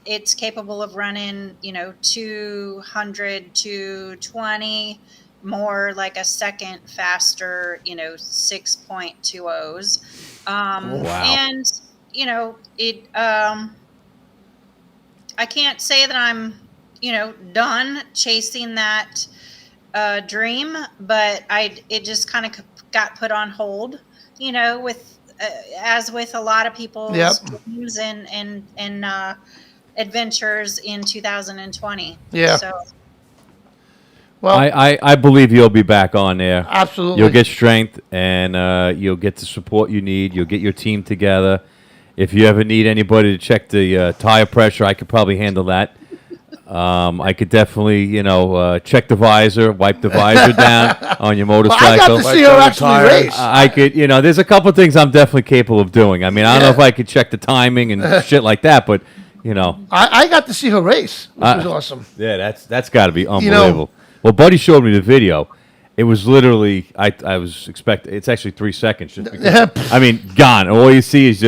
It's capable of running, 200 to 20, more like a second faster, 6.20s.
Wow.
And, it, I can't say that I'm, done chasing that dream, but it just kind of got put on hold, with as with a lot of people's dreams and adventures in 2020.
Yeah.
So,
Well,
I believe you'll be back on there.
Absolutely.
You'll get strength, and you'll get the support you need. You'll get your team together. If you ever need anybody to check the tire pressure, I could probably handle that. I could definitely, check the visor, wipe the visor down on your motorcycle.
I got to see her actually race.
I could, there's a couple of things I'm definitely capable of doing. I mean, I don't know if I could check the timing and shit like that, but,
I got to see her race, which was awesome.
Yeah, that's got to be unbelievable. Well, Buddy showed me the video. It was literally, I was expecting, it's actually 3 seconds. Just because, I mean, gone. All you see is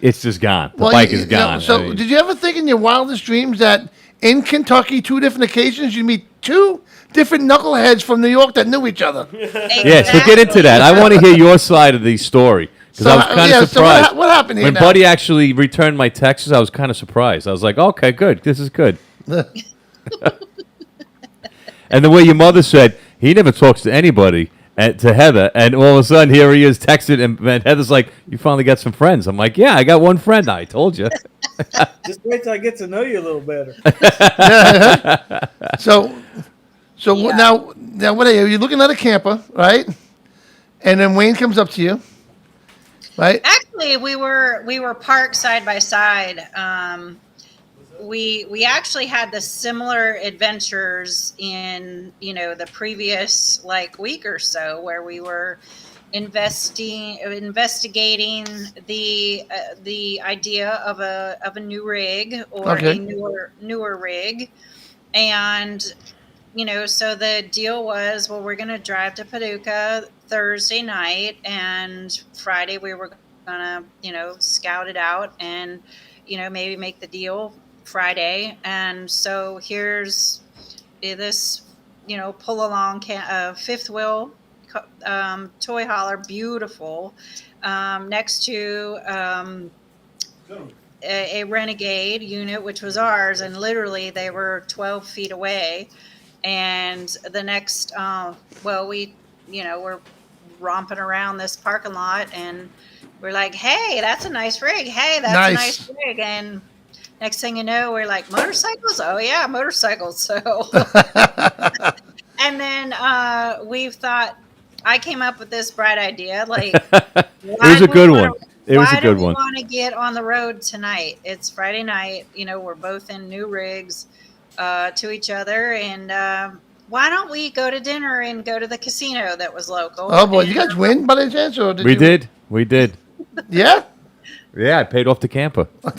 it's just gone. The bike is gone.
So, did you ever think in your wildest dreams that in Kentucky, 2 different occasions, you meet 2 different knuckleheads from New York that knew each other?
Yeah, so get into that. I want to hear your side of the story. Because I was kind of surprised.
So what happened here
when
now?
Buddy actually returned my texts, I was kind of surprised. I was like, okay, good. This is good. And the way your mother said, he never talks to anybody, to Heather, and all of a sudden, here he is texting, and Heather's like, you finally got some friends. I'm like, yeah, I got one friend. I told you.
Just wait till I get to know you a little better.
So now what are you looking at a camper, right? And then Wayne comes up to you, right?
actually, we were parked side by side. We actually had the similar adventures in the previous week or so, where we were investigating the idea of a new rig or a newer rig, and so the deal was, well, we're going to drive to Paducah Thursday night, and Friday we were gonna scout it out and maybe make the deal Friday. And so here's this pull along fifth wheel toy hauler, beautiful, next to a Renegade unit, which was ours, and literally they were 12 feet away. And the next we're romping around this parking lot, and we're like, hey, that's a nice rig, hey, that's a nice rig. And next thing you know, we're like, motorcycles? Oh yeah, motorcycles. So and then we've thought, I came up with this bright idea, like,
it was a good one. It was a good one.
Why do we want to get on the road tonight? It's Friday night, we're both in new rigs to each other, and why don't we go to dinner and go to the casino that was local?
Oh boy, you guys win by any chance, or
we did? We did.
Yeah.
Yeah, I paid off the camper. And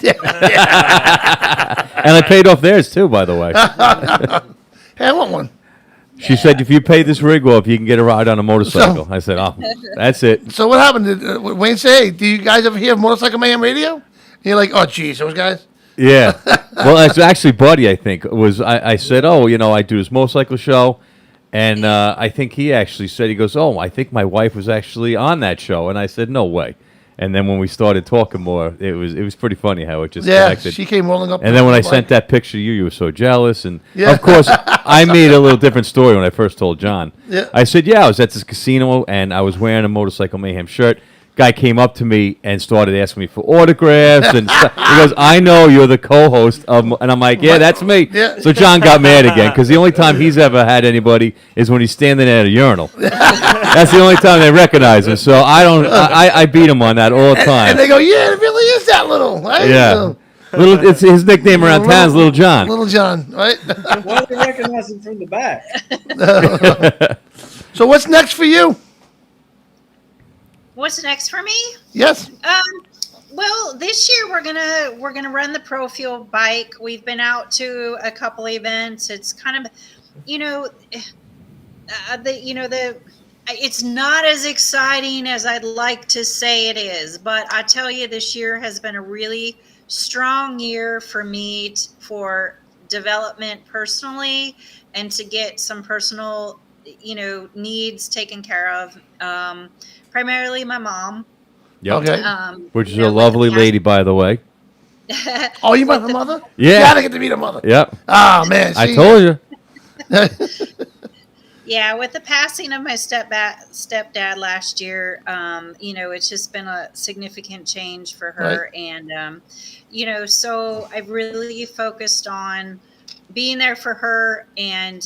I paid off theirs too, by the way.
Hey, I want one.
She said, if you pay this rig off, you can get a ride on a motorcycle. I said, oh, that's it.
So what happened? Did Wayne say, hey, do you guys ever hear Motorcycle Mayhem Radio? And you're like, oh, geez, those guys?
Yeah. Well, it's actually Buddy, I think. I said, oh, I do this motorcycle show. And I think he actually said, he goes, oh, I think my wife was actually on that show. And I said, no way. And then when we started talking more, it was pretty funny how it just connected.
She came rolling up.
And then when I sent that picture to you, you were so jealous. And, of course, I made a little different story when I first told John.
Yeah.
I said, I was at this casino, and I was wearing a Motorcycle Mayhem shirt. Guy came up to me and started asking me for autographs. And stuff. He goes, I know you're the co-host of, and I'm like, yeah, that's me. Yeah. So John got mad again, because the only time he's ever had anybody is when he's standing at a urinal. That's the only time they recognize him. So I beat him on that all the time.
And they go, yeah, it really is that little. Right?
Yeah. It's his nickname around town is Little John.
Little John, right?
Why do they recognize him from the back?
So what's next for you?
What's next for me?
Yes.
Well, this year we're gonna run the Pro Fuel bike. We've been out to a couple events. It's kind of, you know, it's not as exciting as I'd like to say it is, but I tell you, this year has been a really strong year for me for development personally and to get some personal, needs taken care of. Primarily my mom.
Yep.
Okay.
Which is a lovely lady, by the way.
Oh, you met her mother?
Yeah.
You gotta get to meet her mother.
Yep.
Oh, man.
I told you.
Yeah, with the passing of my stepdad last year, it's just been a significant change for her.
Right.
And, so I've really focused on being there for her. And,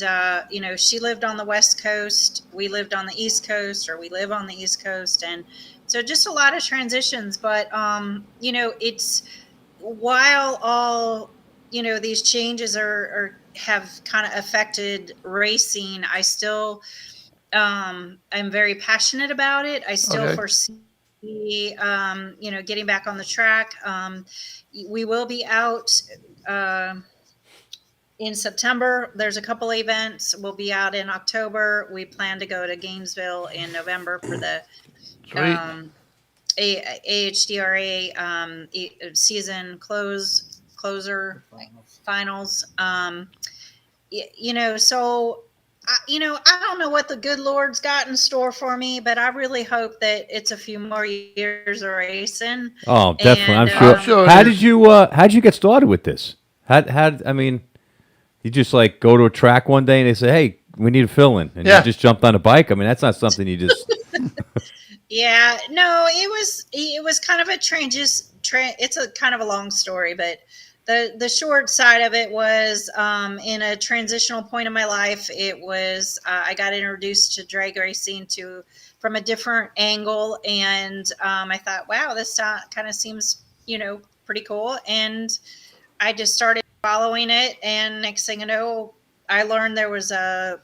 she lived on the West Coast. We lived on the East Coast, or we live on the East Coast. And so just a lot of transitions. But, it's while all, these changes have kind of affected racing, I still I'm very passionate about it. I still foresee getting back on the track. We will be out in September. There's a couple events. We'll be out in October. We plan to go to Gainesville in November for the AHDRA season closer finals. So I don't know what the good Lord's got in store for me, but I really hope that it's a few more years of racing.
Oh, definitely.
And,
I'm sure. How did you get started with this? You just like go to a track one day and they say, "Hey, we need a fill-in," and you just jumped on a bike. I mean, that's not something you just.
Yeah, no, it was kind of a it's a kind of a long story, but the short side of it was in a transitional point of my life. It was I got introduced to drag racing from a different angle, and I thought, wow, this kind of seems pretty cool, and I just started following it. And next thing you know, I learned there was a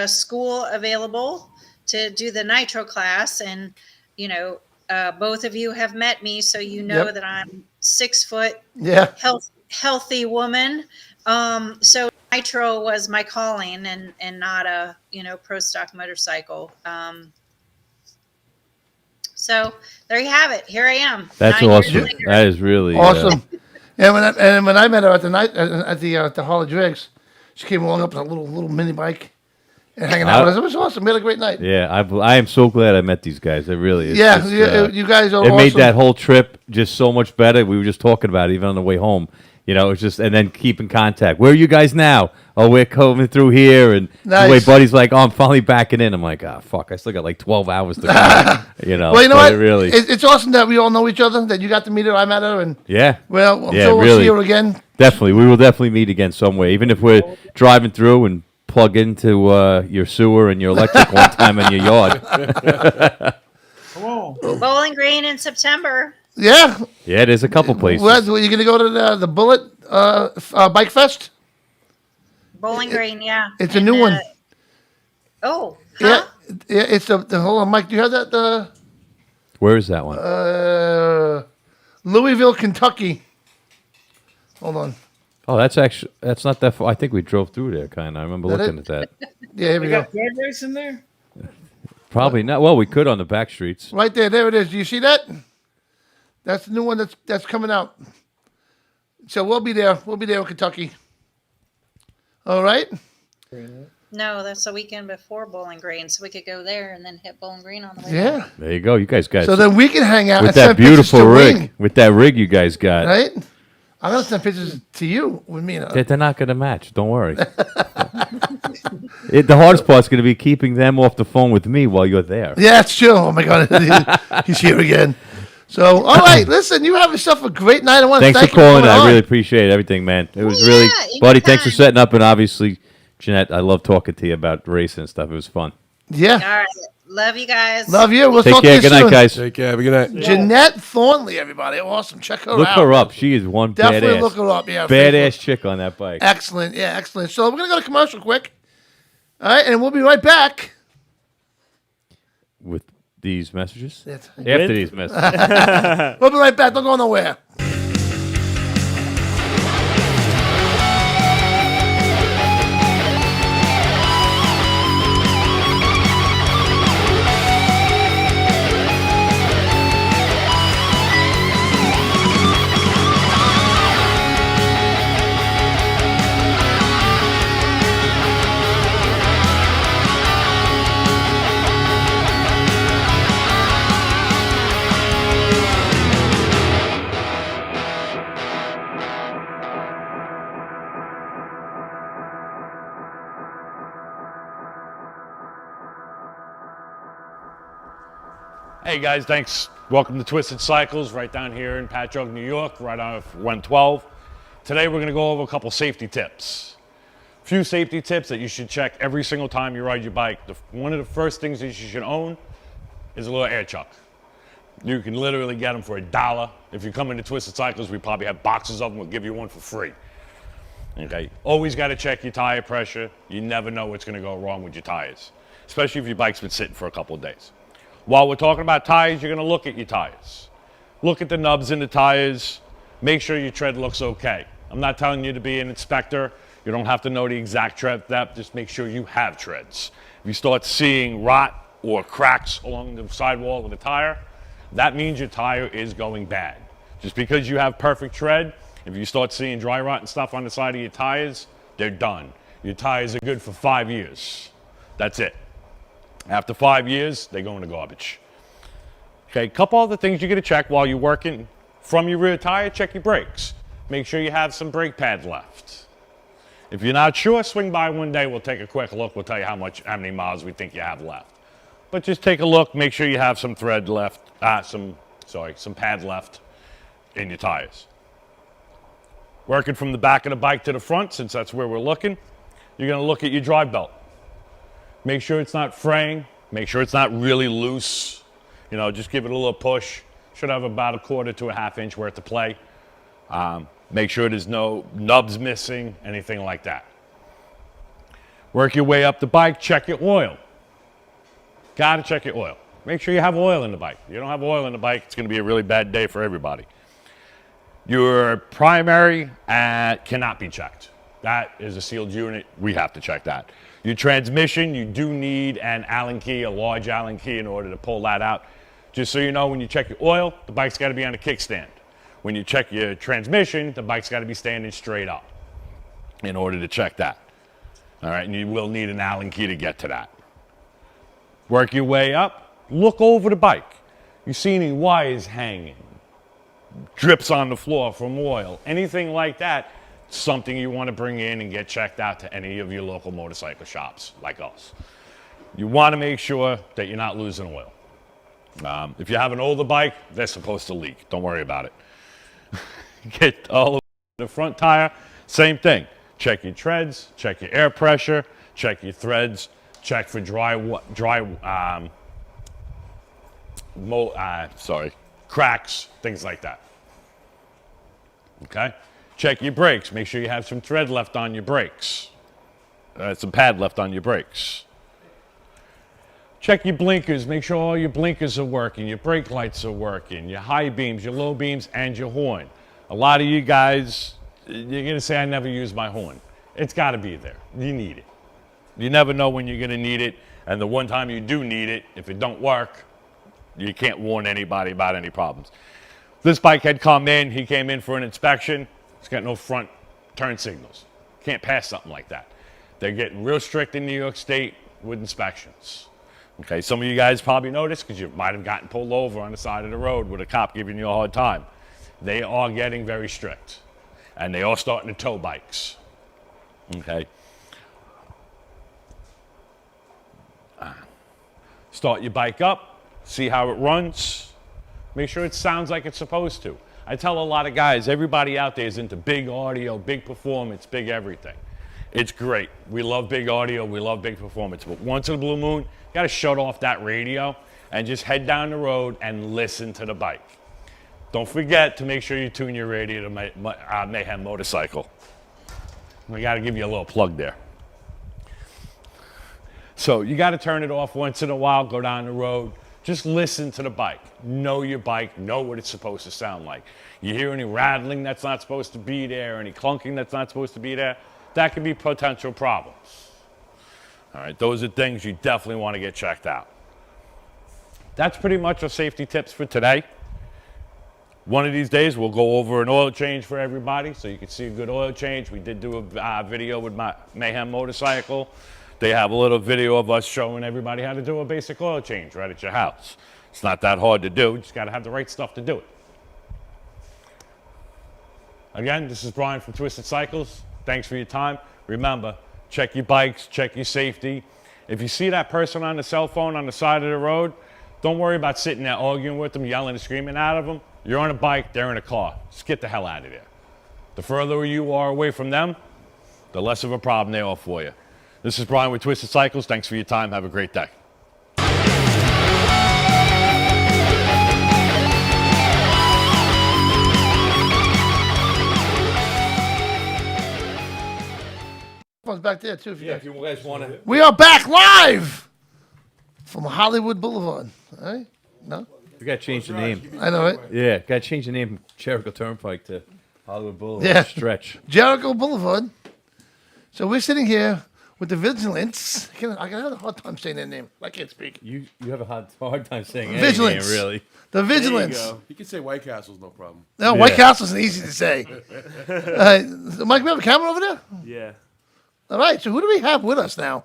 school available to do the nitro class, and both of you have met me, so that I'm 6 foot, healthy woman. So nitro was my calling, and not a pro stock motorcycle. So there you have it. Here I am.
That's awesome. That is really
awesome. And when I met her at the Harley Driggs, she came along up on a little mini bike. And hanging out with us. It was awesome. We had a great night.
Yeah, I am so glad I met these guys. It really is.
Yeah, you guys are awesome.
It made that whole trip just so much better. We were just talking about it even on the way home. It's just, and then keep in contact. Where are you guys now? Oh, we're coming through here. And the way Buddy's like, oh, I'm finally backing in. I'm like, fuck, I still got like 12 hours to go.
Well, you know what? It's awesome that we all know each other, that you got to meet her, I met her. And well, I'm sure we'll see her again.
Definitely. We will definitely meet again some way, even if we're driving through and plug into your sewer and your electric one time in your yard.
Come on.
Bowling Green in September.
Yeah.
Yeah, there's a couple places.
Well, you're going to go to the Bullet Bike Fest?
Bowling Green, yeah.
It's a new one.
Oh, huh?
Yeah, it's hold on, Mike, do you have that?
Where is that one?
Louisville, Kentucky. Hold on.
Oh, that's not that far. I think we drove through there, kind of. I remember looking at that.
Yeah, here we go.
Got drag racing there?
Probably not. Well, we could on the back streets.
Right there. There it is. Do you see that? That's the new one that's coming out. So we'll be there. We'll be there in Kentucky. All right?
No, that's the weekend before Bowling Green, so we could go there and then hit Bowling Green on the way.
Yeah.
There you go. You guys got.
So then we can hang out
with
and
that
send
beautiful rig.
Wing.
With that rig you guys got.
Right? I'm going to send pictures to you with me.
They're not going to match. Don't worry. The hardest part's going to be keeping them off the phone with me while you're there.
Yeah, that's true. Oh, my God. He's here again. So, all right. Listen, you have yourself a great night. I want to
thanks for calling. I really appreciate everything, man. It was really, Buddy, thanks for setting up. And obviously, Janette, I love talking to you about racing and stuff. It was fun.
Yeah.
All right. Love you guys.
Love you. We'll
Take
talk
care.
to you
Good
soon.
night, guys.
Take care. Have a good night.
Janette Thornley, everybody. Awesome. Check her out.
Look her up. She is one
Definitely
badass.
look her up. Yeah.
Badass chick on that bike.
Excellent. Yeah, excellent. So we're going to go to commercial quick. All right, and we'll be right back.
With these messages.
Yes.
After these messages.
We'll be right back. Don't go nowhere.
Hey guys, thanks. Welcome to Twisted Cycles, right down here in Patchogue, New York, right on 112. Today we're going to go over a couple safety tips. A few safety tips that you should check every single time you ride your bike. One of the first things that you should own is a little air chuck. You can literally get them for $1. If you come into Twisted Cycles, we probably have boxes of them. We'll give you one for free. Okay. Always got to check your tire pressure. You never know what's going to go wrong with your tires, especially if your bike's been sitting for a couple of days. While we're talking about tires, you're going to look at your tires. Look at the nubs in the tires. Make sure your tread looks okay. I'm not telling you to be an inspector. You don't have to know the exact tread depth. Just make sure you have treads. If you start seeing rot or cracks along the sidewall of the tire, that means your tire is going bad. Just because you have perfect tread, if you start seeing dry rot and stuff on the side of your tires, they're done. Your tires are good for 5 years. That's it. After 5 years, they go in the garbage. Okay, a couple other things you're going to check while you're working from your rear tire. Check your brakes. Make sure you have some brake pad left. If you're not sure, swing by one day. We'll take a quick look. We'll tell you how many miles we think you have left. But just take a look. Make sure you have some thread left. Some pad left in your tires. Working from the back of the bike to the front, since that's where we're looking, you're going to look at your drive belt. Make sure it's not fraying. Make sure it's not really loose. You know, just give it a little push. Should have about 1/4 to 1/2 inch worth of play. Make sure there's no nubs missing, anything like that. Work your way up the bike. Check your oil. Got to check your oil. Make sure you have oil in the bike. If you don't have oil in the bike, it's going to be a really bad day for everybody. Your primary cannot be checked. That is a sealed unit. We have to check that. Your transmission, you do need an Allen key, a large Allen key, in order to pull that out. Just so you know, when you check your oil, the bike's got to be on a kickstand. When you check your transmission, the bike's got to be standing straight up in order to check that. All right, and you will need an Allen key to get to that. Work your way up. Look over the bike. You see any wires hanging, drips on the floor from oil, anything like that, something you want to bring in and get checked out to any of your local motorcycle shops like us. You want to make sure that you're not losing oil. If you have an older bike, they're supposed to leak. Don't worry about it. Get all of the front tire, same thing. Check your treads, check your air pressure, check your threads, check for cracks, things like that. Okay? Check your brakes. Make sure you have some thread left on your brakes. Some pad left on your brakes. Check your blinkers. Make sure all your blinkers are working, your brake lights are working, your high beams, your low beams, and your horn. A lot of you guys, you're going to say, I never use my horn. It's got to be there. You need it. You never know when you're going to need it, and the one time you do need it, if it don't work, you can't warn anybody about any problems. This bike had come in. He came in for an inspection. It's got no front turn signals. Can't pass something like that. They're getting real strict in New York State with inspections. Okay, some of you guys probably noticed because you might have gotten pulled over on the side of the road with a cop giving you a hard time. They are getting very strict, and they are starting to tow bikes. Okay. Start your bike up, see how it runs. Make sure it sounds like it's supposed to. I tell a lot of guys, everybody out there is into big audio, big performance, big everything. It's great. We love big audio, we love big performance, but once in a blue moon, you gotta shut off that radio and just head down the road and listen to the bike. Don't forget to make sure you tune your radio to Mayhem Motorcycle. We gotta give you a little plug there. So you gotta turn it off once in a while, go down the road, Just listen to the bike. Know your bike. Know what it's supposed to sound like. You hear any rattling that's not supposed to be there, any clunking that's not supposed to be there, that could be potential problems. All right, those are things you definitely want to get checked out. That's pretty much our safety tips for today. One of these days, we'll go over an oil change for everybody so you can see a good oil change. We did do a video with my Mayhem motorcycle. They have a little video of us showing everybody how to do a basic oil change right at your house. It's not that hard to do. You just got to have the right stuff to do it. Again, this is Brian from Twisted Cycles. Thanks for your time. Remember, check your bikes, check your safety. If you see that person on the cell phone on the side of the road, don't worry about sitting there arguing with them, yelling and screaming at them. You're on a bike, they're in a car. Just get the hell out of there. The further you are away from them, the less of a problem they are for you. This is Brian with Twisted Cycles. Thanks for your time. Have a great day.
Phone's back there too.
If you guys want to.
We are back live from Hollywood Boulevard. All right? No?
We got to change the name.
I know it.
Yeah, got to change the name from Jericho Turnpike to Hollywood Boulevard.
Yeah.
Stretch.
Jericho Boulevard. So we're sitting here with the Vigilance. I have a hard time saying that name. I can't speak.
You have a hard time saying any
Vigilance.
name, really.
The Vigilance.
There you go. You can say White Castle's no problem.
No, White Castle's easy to say. So Mike, we have a camera over there?
Yeah.
All right, so who do we have with us now?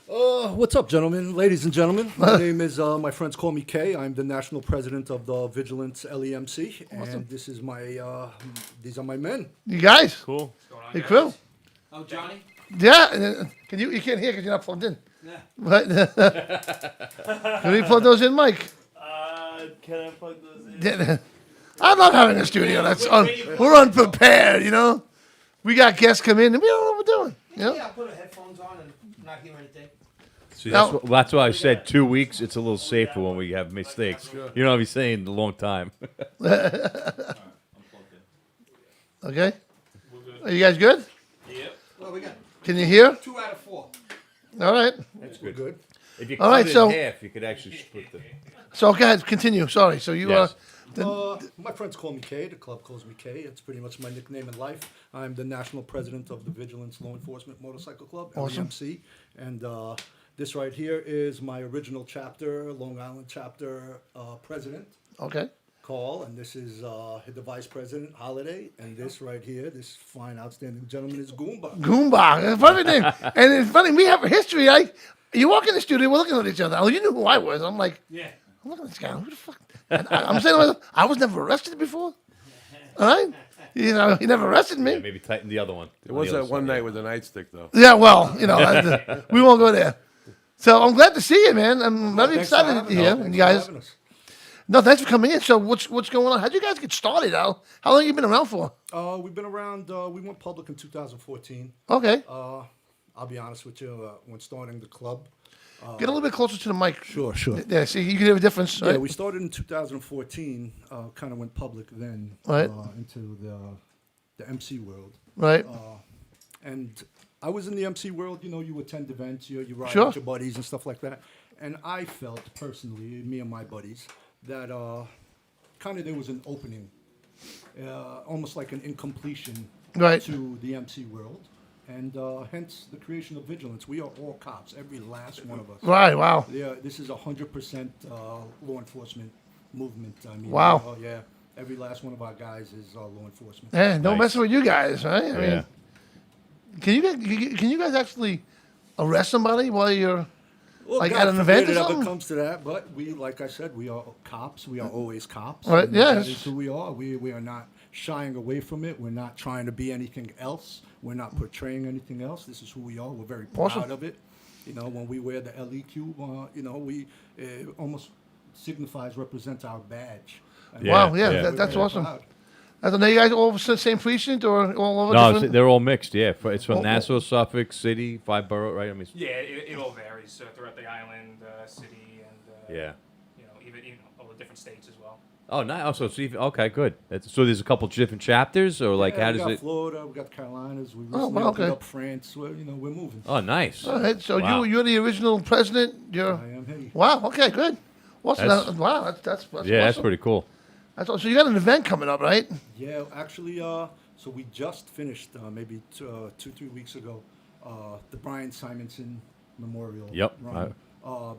What's up, gentlemen, ladies and gentlemen? My name is, my friends call me Kay. I'm the national president of the Vigilance LEMC, and this is my, these are my men.
You guys?
Cool.
Hey, crew.
Oh, Johnny?
Yeah, you can't hear because you're not plugged in.
Yeah.
But, can we plug those in, Mike?
Can I plug those in?
I'm not having a studio. We're unprepared, you know? We got guests come in and we don't know what we're doing. You know?
Yeah, I'll put headphones on and not hear anything.
See, that's why I said 2 weeks. It's a little safer when we have mistakes. You know what I'm saying? A long time.
Okay. Are you guys good?
Yep. Well, we got.
Can you hear?
2 out of 4.
All right.
That's good. If you
All
cut
right,
it
so-
in half, you could actually split the.
So go ahead, continue. Sorry. So you
Yes.
My friends call me Kay. The club calls me Kay. It's pretty much my nickname in life. I'm the national president of the Vigilance Law Enforcement Motorcycle Club,
Awesome.
LEMC. And this right here is my original chapter, Long Island chapter president.
Okay.
Carl, and this is the vice president, Holiday, and this right here, this fine, outstanding gentleman is Goomba.
Goomba. Funny name. And it's funny, we have a history. You walk in the studio, we're looking at each other. Oh, you knew who I was. I'm like,
Yeah.
I'm looking at this guy. Who the fuck? I'm saying to myself, I was never arrested before. All right? You know, he never arrested me.
Yeah, maybe tighten the other one.
It was that one night with the nightstick, though.
Yeah, well, you know, we won't go there. So I'm glad to see you, man. I'm very
Thanks for
excited
having
to hear
us.
you guys. No, thanks for coming in. So what's going on? How'd you guys get started, Al? How long have you been around for?
We've been around, we went public in 2014.
Okay.
I'll be honest with you, when starting the club.
Get a little bit closer to the mic.
Sure.
Yeah, see, you can hear a difference.
Yeah,
Right?
we started in 2014, kind of went public then
Right.
into the MC world.
Right.
And I was in the MC world, you know, you attend events, you ride
Sure.
with your buddies and stuff like that. And I felt personally, me and my buddies, that kind of there was an opening, almost like an incompletion
Right.
to the MC world. And hence the creation of Vigilance. We are all cops, every last one of us.
Right, wow.
Yeah, this is 100% law enforcement movement. I mean,
Wow.
yeah, every last one of our guys is law enforcement.
Yeah, don't mess with you guys, right? I
Yeah.
mean, can you guys actually arrest somebody while you're
Well,
like
God
at an
forbid
event or
it ever
something?
comes to that, but we, like I said, we are cops. We are always cops.
Right,
and
yes.
That is who we are. We are not shying away from it. We're not trying to be anything else. We're not portraying anything else. This is who we are. We're very proud
Awesome.
of it. You know, when we wear the LEQ, you know, it almost signifies, represents our badge. And
Wow,
Yeah,
yeah,
yeah.
that's
we're
awesome.
proud.
I don't know, you guys all of the same precinct or all over
No,
different?
they're all mixed. Yeah, it's from
Oh,
Nassau, Suffolk, City, 5 borough, right? I mean,
Yeah, it all varies throughout the island, city, and
yeah.
you know, even all the different states as well.
Oh, nice. Also, so okay, good. So there's a couple different chapters, or like
Yeah,
how
we
does
got
it?
Florida, we got the Carolinas, we
Oh,
recently
wow,
opened
okay.
up France. We're moving.
Oh, nice.
All right, so
Wow.
you're the original president.
I am. Hey.
Wow, okay, good. Awesome. Wow, that's
yeah, that's
awesome.
pretty cool.
That's awesome. So you got an event coming up, right?
Yeah, actually, so we just finished maybe 2-3 weeks ago the Brian Simonson Memorial.
Yep.
Run.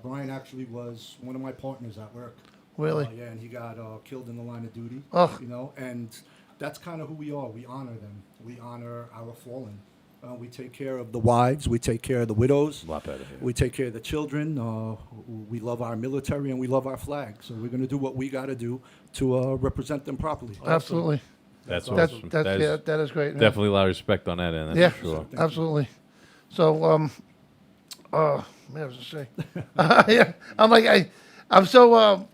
Brian actually was one of my partners at work.
Really?
Yeah, and he got killed in the line of duty.
Oh.
You know, and that's kind of who we are. We honor them. We honor our fallen. We take care of the wives. We take care of the widows.
A lot better. Yeah.
We take care of the children. We love our military and we love our flag. So we're going to do what we got to do to represent them properly.
Absolutely.
That's awesome.
That is great.
Definitely a lot of respect on that end. That's
Yeah,
for sure.
absolutely. So, man, I was just saying. Yeah, I'm so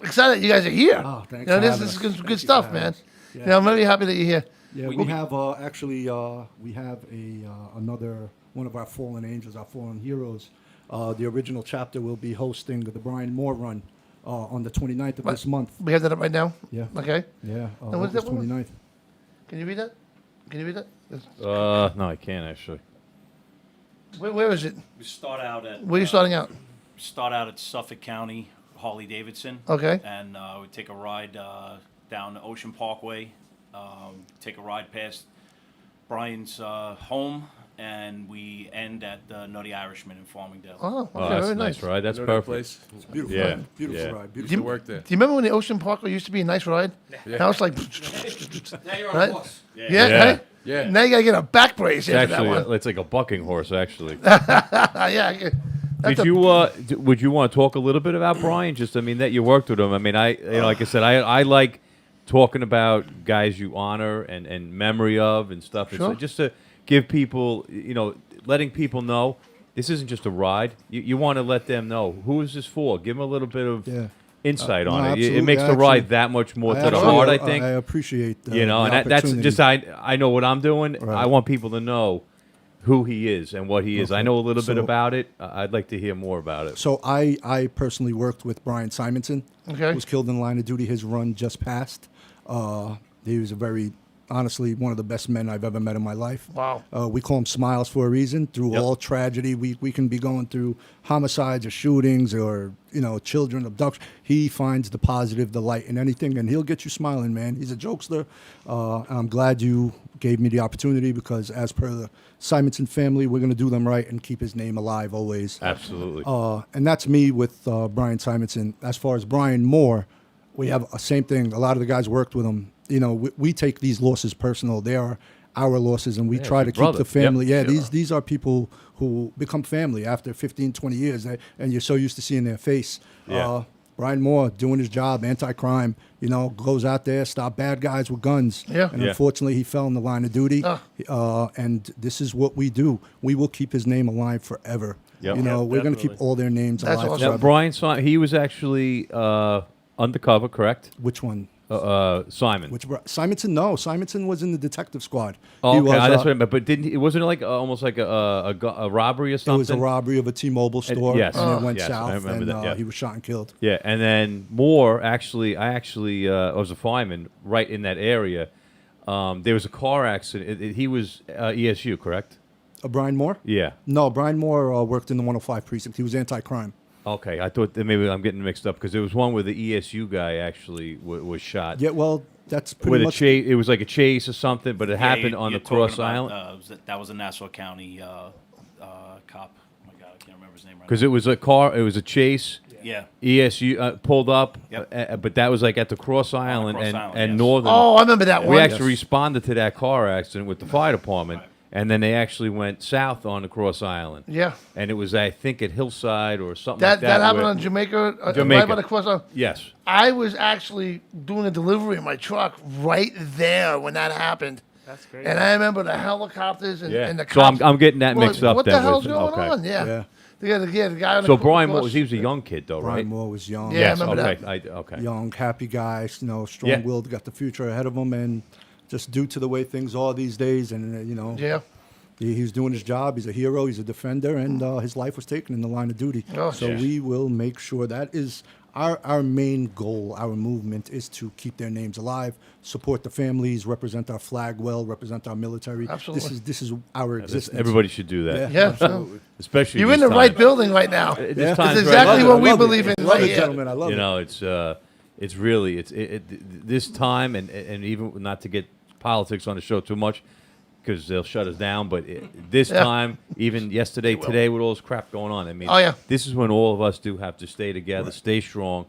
excited that you guys are here.
Oh, thanks
You know,
for
this
having
is
us.
good stuff, man.
Yeah.
You know, I'm really happy that you're here.
Yeah, we have actually we have another one of our fallen angels, our fallen heroes. The original chapter will be hosting the Brian Moore run on the 29th of this month.
We have that up right now?
Yeah.
Okay.
Yeah,
And what's that
August
one?
29th.
Can you read that? Can you read that?
No, I can't actually.
Where is it?
We start out at.
Where are you starting out?
We start out at Suffolk County, Harley Davidson.
Okay.
And we take a ride down the Ocean Parkway. Take a ride past Brian's home, and we end at the Nutty Irishman in Farmingdale.
Oh, okay,
that's
very
a nice ride. That's
You know that
perfect.
place?
It's a beautiful
Yeah.
ride. Beautiful
Yeah.
ride.
Do
Beautiful.
you,
work there.
do you remember when the Ocean Parkway used to be a nice ride?
Yeah.
Now it's like,
Now you're on
right?
a bus.
Yeah.
Yeah.
Right?
Yeah.
Now you gotta get a back brace
It's
after
actually,
that one.
it's like a bucking horse, actually.
Yeah. That's
Did you would you want to talk a little bit about Brian? Just, I mean, that you worked with him. I mean, like I said, I like talking about guys you honor and memory of and stuff.
Sure.
It's just to give people, letting people know this isn't just a ride. You want to let them know who is this for. Give them a little bit of insight on it. It makes the ride that much more to the heart, I think.
I appreciate the
and that's
opportunity.
just I know what I'm doing.
Right.
I want people to know who he is and what he is. I know a little bit
So-
about it. I'd like to hear more about it.
So I personally worked with Brian Simonson.
Okay.
Who was killed in the line of duty. His run just passed. He was honestly, one of the best men I've ever met in my life.
Wow.
We call him Smiles for a reason. Through all tragedy, we can be going through homicides or shootings or, children abduction. He finds the positive, the light in anything, and he'll get you smiling, man. He's a jokester. I'm glad you gave me the opportunity because as per the Simonson family, we're going to do them right and keep his name alive always.
Absolutely.
And that's me with Brian Simonson. As far as Brian Moore, we have a same thing. A lot of the guys worked with him. We take these losses personal. They are our losses, and we try to keep the family.
Yep.
Yeah, these are people who become family after 15, 20 years, and you're so used to seeing their face.
Yeah.
Brian Moore doing his job, anti-crime, goes out there, stop bad guys with guns.
Yeah.
And
Yeah.
unfortunately, he fell in the line of duty. And this is what we do. We will keep his name alive forever.
Yep.
We're going to
definitely.
keep all their names
That's
alive
awesome.
forever.
Now, Brian, he was actually undercover, correct?
Which one?
Simon.
Simonson? No, Simonson was in the detective squad.
Oh,
He
okay,
was,
that's what I meant. But didn't it wasn't it like almost like a robbery or
It
something?
was a robbery of a T-Mobile store.
yes.
and it went
Yes,
south,
I remember
and
that, yeah.
he was shot and killed.
Yeah, and then Moore I was a fireman right in that area. There was a car accident. He was ESU, correct?
Brian Moore?
Yeah.
No, Brian Moore worked in the 105 precinct. He was anti-crime.
Okay, I thought that maybe I'm getting mixed up because there was one where the ESU guy actually was shot.
Yeah, well, that's pretty
With
much.
it was like a chase or something, but it happened on the
you're talking
Cross
about,
Island.
that was a Nassau County cop. Oh my God, I can't remember his name right
Because it was a car, it was a chase.
Yeah.
ESU pulled up,
Yep.
but that was like at the Cross Island
Cross
and,
Island,
and
yes.
Northern.
Oh, I remember that
We
one.
actually responded to that car accident with the fire department, and then they actually went south on the Cross Island.
Yeah.
And it was, I think, at Hillside or something like that.
That happened
where-
on Jamaica,
Jamaica.
right by the cross.
Yes.
I was actually doing a delivery in my truck right there when that happened.
That's great.
And I remember the helicopters and,
Yeah.
and the
So
cops.
I'm getting that
Well,
mixed up
What
then
the hell's
with-
going
okay.
on? Yeah.
Yeah.
The guy on
So
the
Brian
cross-
Moore, he was a young kid, though,
Brian
right?
Moore was young.
Yeah,
Yes.
I remember
Okay.
that.
Okay.
Young, happy guy, strong-willed, got the future ahead of him, and just due to the way things are these days, and
Yeah.
he's doing his job. He's a hero. He's a defender, and his life was taken in the line of duty.
Oh,
so
jeez.
we will make sure that is our main goal, our movement, is to keep their names alive, support the families, represent our flag well, represent our military.
Absolutely.
This is our existence.
Everybody should do that.
Yeah.
Especially
You're in
these
the right
times.
building right now.
This
It's
time's right.
exactly what we
love it.
believe in
I love
right
it,
here.
gentlemen. I love
You
it.
know, it's really this time, and even not to get politics on the show too much, because they'll shut us down. But this time, even yesterday, today, with all this crap going on, I mean, this is when all of us do have to stay together, stay strong.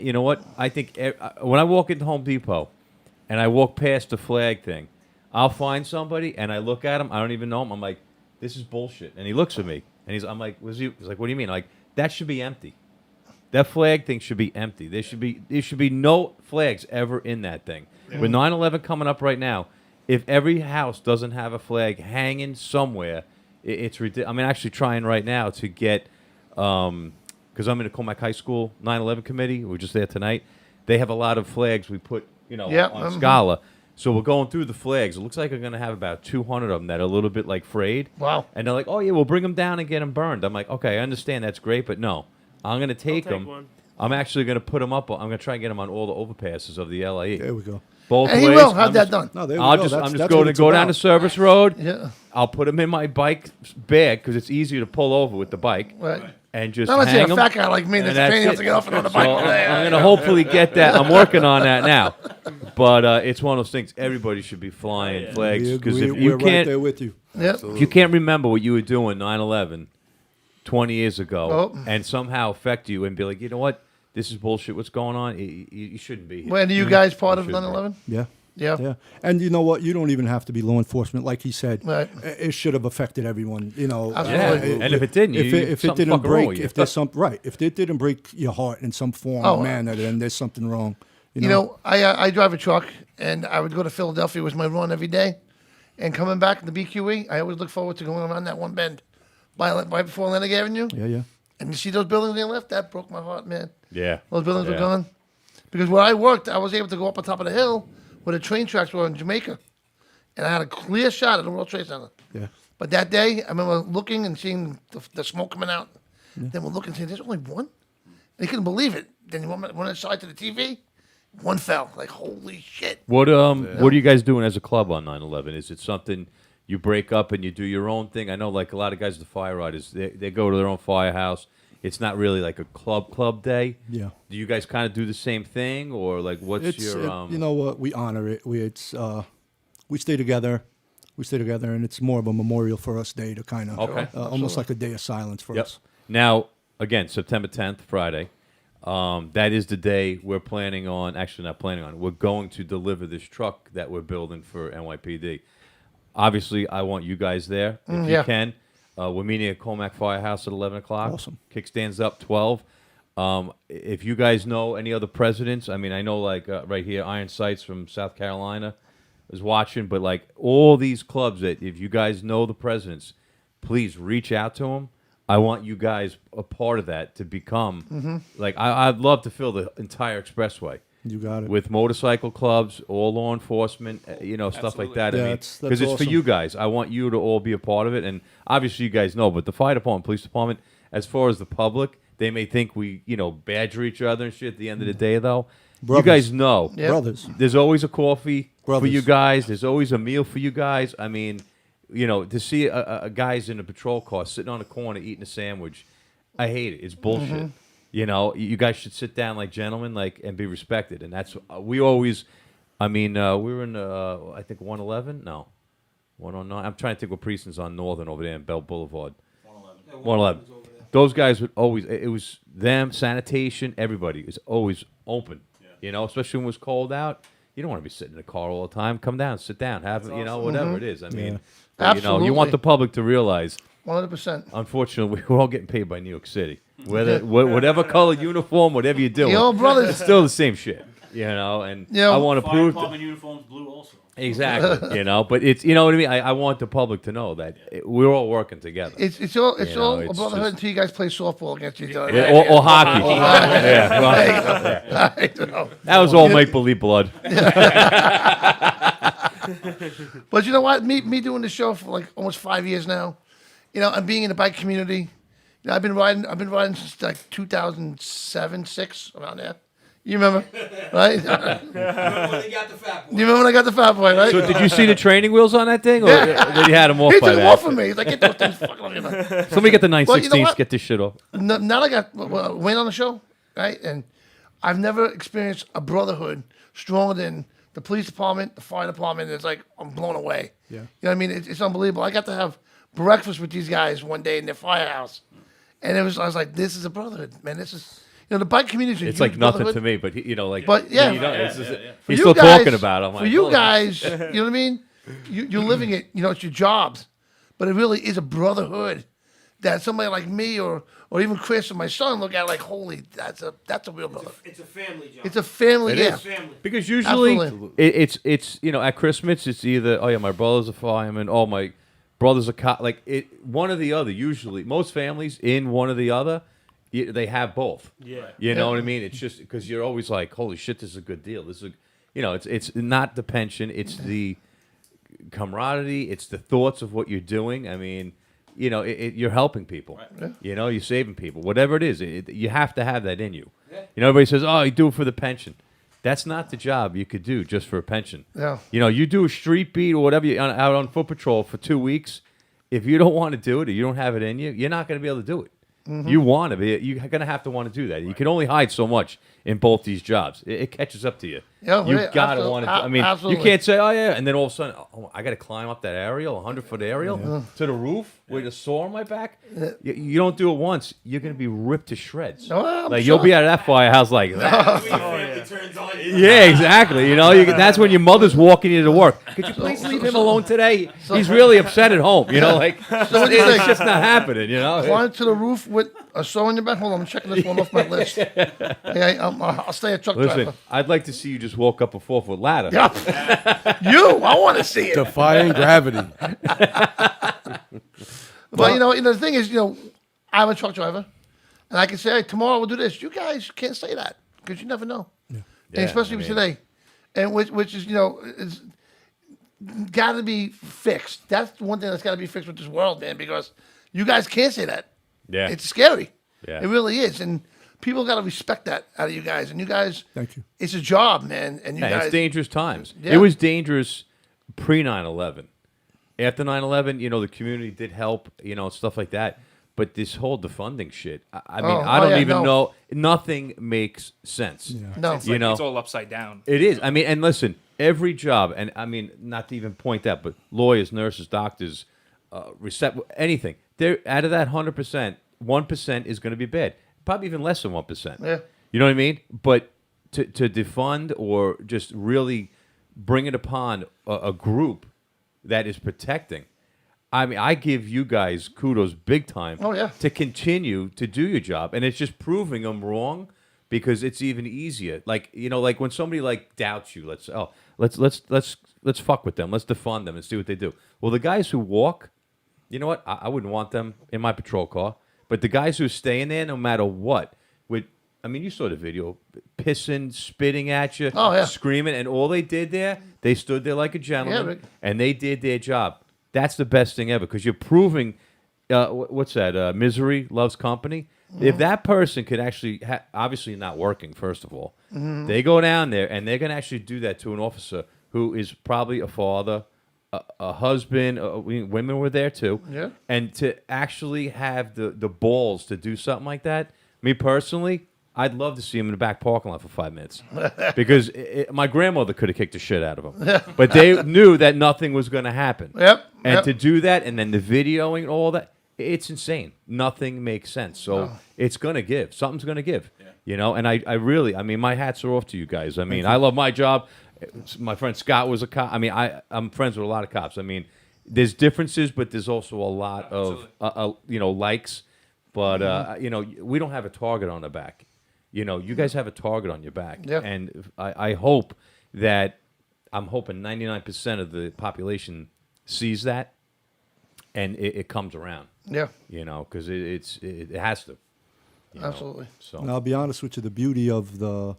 You know what? I think when I walk into Home Depot, and I walk past the flag thing, I'll find somebody, and I look at him. I don't even know him. I'm like, this is bullshit. And he looks at me, and I'm like, he's like, what do you mean? I'm like, that should be empty. That flag thing should be empty. There should be no flags ever in that thing. Yeah. With 9/11 coming up right now, if every house doesn't have a flag hanging somewhere, it's ridiculous. I'm actually trying right now to get, because I'm in the Comac High School 9/11 committee. We were just there tonight. They have a lot of flags we put, on Scala. So we're going through the flags. It looks like we're going to have about 200 of them that are a little bit like frayed.
Wow.
And they're like, oh, yeah, we'll bring them down and get them burned. I'm like, okay, I understand. That's great. But no, I'm going to take them.
One.
I'm actually going to put them up. I'm going to try and get them on all the overpasses of the LIE.
There we go.
Both
and
ways.
he will have that done.
No, there we
I'm
go.
just
That's
going
what
to
it's
go down
about.
the service road.
Yeah.
I'll put them in my bike bag because it's easier to pull over with the bike.
Right.
And just
Not unless
hang
you're a
them.
fat guy like me
And
that's
that's
paying
it.
to get off and on the bike.
So I'm going to hopefully get that. I'm working on that now. But it's one of those things. Everybody should be flying flags because if you
we're
can't,
right there with you.
Yep.
if you can't remember what you were doing 9/11, 20 years ago, and somehow affect you and be like, you know what, this is bullshit. What's going on? You shouldn't be here.
When are you guys part of
shouldn't be.
9/11?
Yeah.
Yeah.
Yeah. And you know what? You don't even have to be law enforcement. Like he said,
Right.
it should have affected everyone.
Absolutely.
And if it didn't,
if it
something
didn't
fucking wrong
break,
with you.
if there's some right, if it didn't break your heart in some form
Oh,
or manner, then there's something wrong.
You know, I drive a truck, and I would go to Philadelphia with my run every day. And coming back to the BQE, I always look forward to going around that one bend right before Atlantic Avenue.
Yeah, yeah.
And you see those buildings on the left? That broke my heart, man.
Yeah.
Those buildings were
Yeah.
gone. Because where I worked, I was able to go up on top of the hill where the train tracks were in Jamaica. And I had a clear shot of the World Trade Center.
Yeah.
But that day, I remember looking and seeing the smoke coming out. Then we're looking and saying, there's only one? They couldn't believe it. Then you went inside to the TV, one fell. Like, holy shit.
What are you guys doing as a club on 9/11? Is it something you break up and you do your own thing? I know like a lot of guys, the fire riders, they go to their own firehouse. It's not really like a club day.
Yeah.
Do you guys kind of do the same thing, or like what's your?
You know what? We honor it. We stay together. We stay together, and it's more of a memorial for us day to kind of almost like a day of silence for us.
Now, again, September 10th, Friday. That is the day we're planning on. Actually, not planning on. We're going to deliver this truck that we're building for NYPD. Obviously, I want you guys there if you can. We're meeting at Comac Firehouse at 11 o'clock.
Awesome.
Kickstands up 12. If you guys know any other presidents, I mean, I know like right here, Iron Sights from South Carolina is watching, but like all these clubs that if you guys know the presidents, please reach out to them. I want you guys a part of that to become like I'd love to fill the entire expressway.
You got it.
With motorcycle clubs, all law enforcement, stuff like that.
Yeah,
I mean,
that's
because it's for
awesome.
you guys. I want you to all be a part of it, and obviously you guys know. But the fire department, police department, as far as the public, they may think we, badger each other and shit. At the end of the day, though,
Brothers.
you guys know,
Brothers.
There's always a coffee for
Brothers.
you guys. There's always a meal for you guys. I mean, to see a guys in a patrol car sitting on a corner eating a sandwich, I hate it. It's bullshit. You guys should sit down like gentlemen, and be respected. And that's we always. I mean, we were in I think 111. No, 109. I'm trying to think what precinct's on Northern over there in Bell Boulevard. 111. Those guys would always. It was them, sanitation, everybody is always open. Especially when it was cold out. You don't want to be sitting in the car all the time. Come down, sit down, have whatever it is. I mean,
Absolutely.
you want the public to realize.
100%.
Unfortunately, we're all getting paid by New York City. Whatever color uniform, whatever you're doing,
The old brothers.
it's still the same shit. And I want to
Fire
prove
department uniforms blue also.
exactly. But it's what I mean. I want the public to know that we're all working together.
It's all
it's
a brotherhood until you guys play softball against each other.
Or hockey. Yeah, well,
I don't know.
that was all make believe blood.
But you know what? Me doing the show for like almost 5 years now, and being in the bike community, I've been riding since like 2007, 6, around there. You remember, right?
Remember when they got the fat boy?
You remember when I got the fat boy, right?
So did you see the training wheels on that thing, or did you had them off
He
by
took
that?
them off of me. He's like, get those things fucking off your back.
Somebody get the 916s,
Well, you know what?
get this shit off.
Now I got Wayne on the show, right? And I've never experienced a brotherhood stronger than the police department, the fire department. It's like I'm blown away.
Yeah.
You know what I mean? It's unbelievable. I got to have breakfast with these guys one day in their firehouse, and I was like, this is a brotherhood, man. This is, the bike community is a
It's
huge
like nothing
brotherhood.
to me, but like.
But yeah,
He's still talking about it. I'm
for
like,
you
holy
guys,
shit.
you know what I mean? You're living it. It's your jobs, but it really is a brotherhood that somebody like me or even Chris or my son look at like, holy, that's a real brother.
It's a family job.
It's a family,
It
yeah.
is. Because usually
Absolutely.
it's at Christmas it's either my brother's a fireman, my brother's a cop, like one or the other. Usually, most families in one or the other, they have both.
Yeah.
You know what I mean? It's just because you're always like, holy shit, this is a good deal. This is it's not the pension, it's the camaraderie, it's the thoughts of what you're doing. I mean, you're helping people.
Right.
You're saving people. Whatever it is, you have to have that in you. Yeah. Everybody says, "Oh, you do it for the pension." That's not the job you could do just for a pension.
Yeah.
You do a street beat or whatever out on foot patrol for 2 weeks. If you don't want to do it or you don't have it in you, you're not going to be able to do it.
Mhm.
You want to be. You're going to have to want to do that. You can only hide so much in both these jobs. It catches up to you.
Yeah,
You've
yeah,
got to
absolute-
want to. I mean,
absolutely.
you can't say, "Oh yeah," and then all of a sudden, I got to climb up that aerial, 100-foot aerial, to the roof with a saw on my back. You don't do it once, you're going to be ripped to shreds.
Oh, I'm
like
sure.
you'll be out of that firehouse like that.
Turns on.
Yeah, exactly. That's when your mother's walking you to work. Could you please leave him alone today? He's really upset at home. Like
So what do you think?
it's just not happening.
Climb to the roof with a saw in your back. Hold on, I'm checking this one off my list. Hey, I'll stay a truck
Listen,
driver.
I'd like to see you just walk up a 4-foot ladder.
Yeah. I want to see it.
Defying gravity.
But the thing is, I'm a truck driver, and I can say, hey, tomorrow we'll do this. You guys can't say that because you never know, and especially today, and which is is got to be fixed. That's one thing that's got to be fixed with this world, man, because you guys can't say that.
Yeah,
it's scary.
Yeah,
it really is, and people got to respect that out of you guys. And you guys,
thank you.
It's a job, man, and you guys.
It's dangerous times.
Yeah.
It was dangerous pre 9/11. After 9/11, the community did help, stuff like that. But this whole defunding shit, I mean, I don't even know. Nothing makes sense.
Yeah.
No,
It's like it's all upside down.
It is. I mean, and listen, every job, and I mean, not to even point that, but lawyers, nurses, doctors, anything. They're out of that 100%, 1% is going to be bad. Probably even less than 1%.
Yeah.
You know what I mean? But to defund or just really bring it upon a group that is protecting. I mean, I give you guys kudos big time.
Oh, yeah.
To continue to do your job, and it's just proving them wrong because it's even easier. Like like when somebody doubts you, let's fuck with them, let's defund them and see what they do. Well, the guys who walk, you know what? I wouldn't want them in my patrol car, but the guys who are staying there, no matter what, you saw the video, pissing, spitting at you, screaming, and all they did there, they stood there like a gentleman, and they did their job. That's the best thing ever because you're proving, what's that? Misery loves company. Mm-hmm. If that person could actually, obviously not working, first of all, they go down there and they're going to actually do that to an officer who is probably a father, a husband, women were there too.
Yeah.
And to actually have the balls to do something like that, me personally, I'd love to see him in the back parking lot for 5 minutes because my grandmother could have kicked the shit out of him. But they knew that nothing was going to happen.
Yep.
And to do that and then the videoing and all that, it's insane. Nothing makes sense. So it's going to give. Something's going to give. Yeah. And I really, my hats are off to you guys. I mean, I love my job. My friend Scott was a cop. I mean, I'm friends with a lot of cops. I mean, there's differences, but there's also a lot of, likes. But, we don't have a target on our back. You guys have a target on your back.
Yeah.
And I hope that, I'm hoping 99% of the population sees that and it comes around.
Yeah.
Because it has to.
Absolutely.
So
And I'll be honest with you, the beauty of the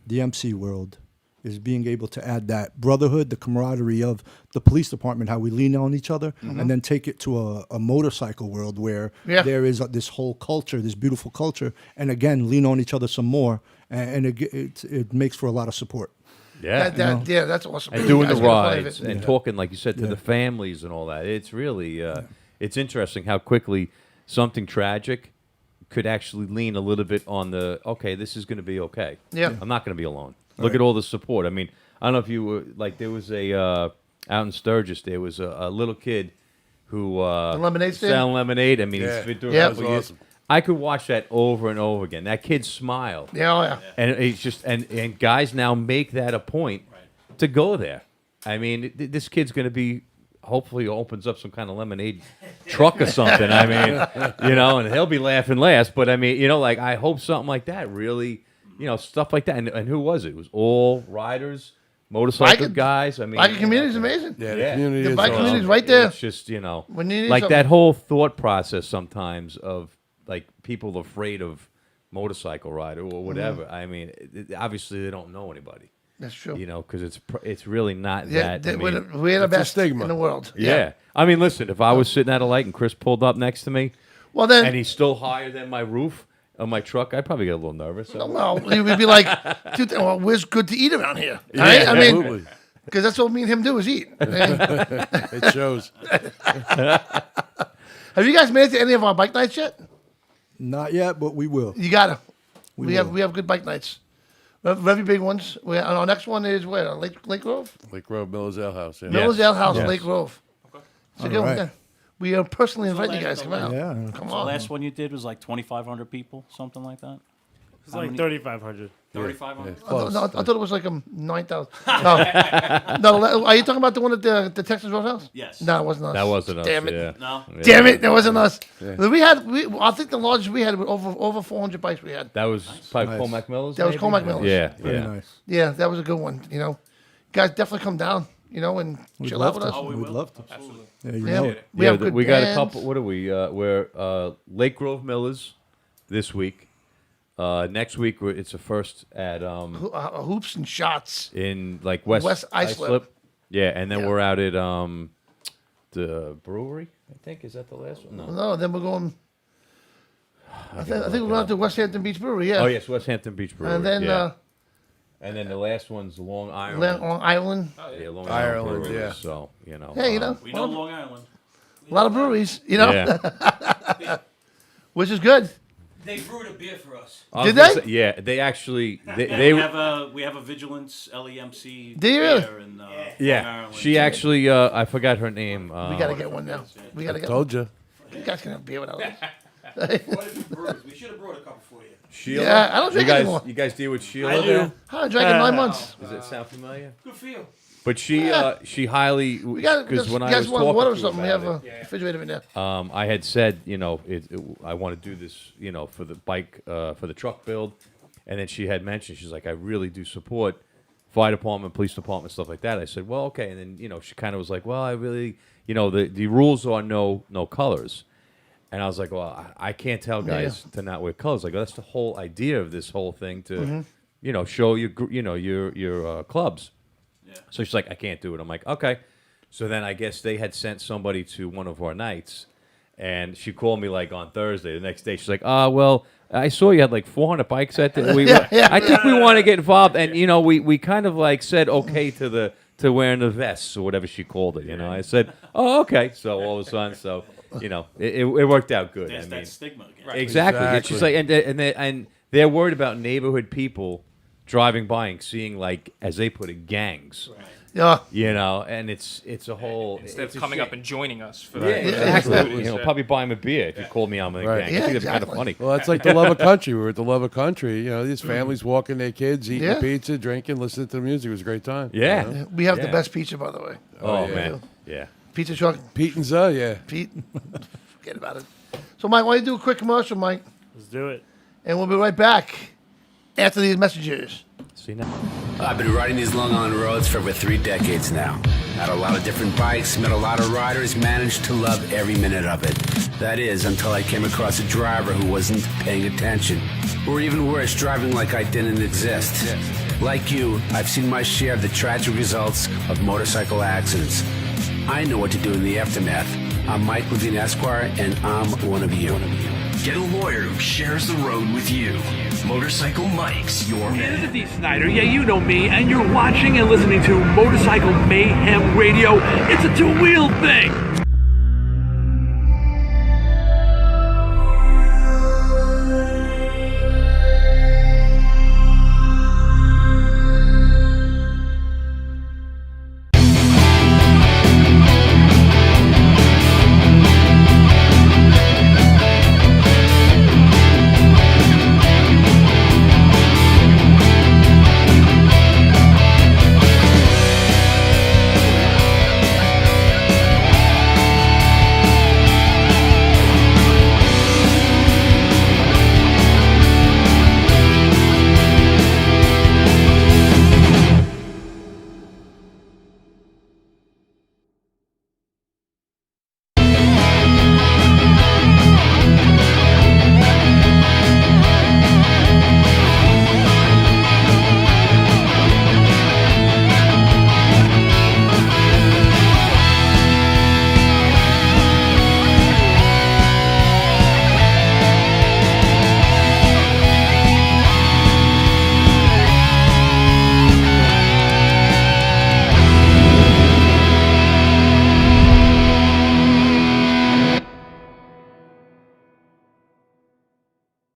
MC world is being able to add that brotherhood, the camaraderie of the police department, how we lean on each other, and then take it to a motorcycle world where there is this whole culture, this beautiful culture, and again, lean on each other some more, and it makes for a lot of support.
Yeah,
that's awesome.
And doing the rides and talking, like you said, to the families and all that. It's really, it's interesting how quickly something tragic could actually lean a little bit on the, okay, this is going to be okay.
Yeah.
I'm not going to be alone. Look at all the support. I mean, I don't know if you were, like, there was out in Sturgis, there was a little kid who
the lemonade stand?
selling lemonade. I mean, he's been doing it
Yeah.
for years.
Awesome.
I could watch that over and over again. That kid smiled.
Yeah.
And it's just and guys now make that a point to go there. I mean, this kid's going to be hopefully opens up some kind of lemonade truck or something. I mean, and he'll be laughing last. But I mean, like I hope something like that really, stuff like that. And who was it? It was all riders, motorcycle guys. I mean,
biker community is amazing.
Yeah, the community
The
is
bike
awesome.
community is right there.
It's just
When you need
like
something.
that whole thought process sometimes of like people afraid of motorcycle rider or whatever. I mean, obviously they don't know anybody.
That's true.
Because it's really not that. I mean,
we're the
it's a
best
stigma.
in the world.
yeah. I mean, listen, if I was sitting at a light and Chris pulled up next to me,
Well, then,
and he's still higher than my roof of my truck, I'd probably get a little nervous.
well, we'd be like, dude, well, where's good to eat around here? Right? I mean,
Absolutely.
because that's what me and him do is eat.
It shows.
Have you guys made it to any of our bike nights yet?
Not yet, but we will.
You gotta.
We
We have good bike nights. Very big ones. Our next one is where? Lake Grove?
Lake Grove, Miller's Ale House. Yeah.
Miller's Ale House,
Yes.
Lake Grove. It's a good
All
one.
right.
Yeah. We are personally inviting you guys to come out.
Yeah.
Come
The
on.
last one you did was like 2,500 people, something like that.
It's like 3,500.
3,500.
No, I thought it was like 9,000. No, are you talking about the one at the Texas Roadhouse?
Yes.
No, it wasn't us.
That wasn't us.
Damn it.
Yeah.
No.
Yeah.
Damn it, that wasn't us. I think the largest we had was over 400 bikes we had.
That was probably
Nice.
Colmac Miller's.
That was
maybe?
Colmac Miller's.
Yeah,
Very
yeah.
nice.
Yeah, that was a good one. Guys, definitely come down. And
We'd
chill out
love
with
to.
us.
We'd love to.
Absolutely.
Yeah, you
Yeah,
know it.
we have good
we got a
bands.
couple. What are we? We're Lake Grove Millers this week. Next week it's a first at
Hoops and shots.
in like West
Islip.
Yeah, and then
Yeah.
we're out at the brewery. I think is that the last one? No.
No, then we're going. I think we're going out to West Hampton Beach Brewery. Yeah.
Oh yes, West Hampton Beach Brewery.
And then
yeah. And then the last one's Long Island.
Long Island.
Yeah, Long
Ireland,
Island Brewery,
yeah.
So
Yeah,
We know Long Island.
a lot of breweries.
Yeah.
Which is good.
They brewed a beer for us.
I was
Did
gonna
they?
say- yeah, they actually
Yeah,
they
we have a Vigilance LEMC
Do you really?
beer in Long
yeah.
Island.
She actually I forgot her name.
We gotta get one now. We gotta get.
Told you.
You guys can have beer without us.
What if we brewed? We should have brought a couple for you.
Sheila.
Yeah, I don't drink
you guys,
anymore.
You guys deal with Sheila?
I do.
there?
I haven't drank in 9 months.
Does it sound familiar?
Good for you.
But she highly
We got
because when
you
I
guys
was
want
talking
water or
to her
something? We have
about
a refrigerator in there.
I had said, I want to do this, for the bike, for the truck build. And then she had mentioned, she's like, I really do support fire department, police department, stuff like that. I said, well, okay. And then, she kind of was like, well, I really, the rules are no colors. And I was like, well, I can't tell guys to not wear colors. Like, that's the whole idea of this whole thing to, show your clubs. Yeah. So she's like, I can't do it. I'm like, okay. So then I guess they had sent somebody to one of our nights. And she called me like on Thursday. The next day, she's like, well, I saw you had like 400 bikes at the. I think we want to get involved. And, we kind of like said okay to wearing the vests or whatever she called it. I said, oh, okay. So all of a sudden, it worked out good.
There's that stigma again.
Right. Exactly. It's just like, and they're worried about neighborhood people driving by and seeing, like, as they put it, gangs.
Right.
Yeah. And it's a whole.
Instead
it's
of
a
coming
shame.
up and joining us for
Yeah,
that.
exactly. Probably buy him a beer if you called me on my
Right.
gang.
Yeah,
I think it's kind of
exactly.
funny.
Well, that's like the love of country. We were at the love of country. These families walking their kids, eating
Yeah.
pizza, drinking, listening to the music. It was a great time.
Yeah.
We have the
Yeah.
best pizza, by the way.
Oh,
yeah.
man. Yeah.
Pizza truck.
Pete and Za, yeah.
Pete. Forget about it. So, Mike, why don't you do a quick commercial, Mike?
Let's do it.
And we'll be right back after these messages.
See now.
I've been riding these Long Island roads for over 3 decades now. Had a lot of different bikes, met a lot of riders, managed to love every minute of it. That is, until I came across a driver who wasn't paying attention. Or even worse, driving like I didn't exist. Like you, I've seen my share of the tragic results of motorcycle accidents. I know what to do in the aftermath. I'm Mike Levine Esquire, and I'm one of you.
Get a lawyer who shares the road with you. Motorcycle Mike's your man.
This is D. Snyder. Yeah, you know me, and you're watching and listening to Motorcycle Mayhem Radio. It's a two-wheeled thing.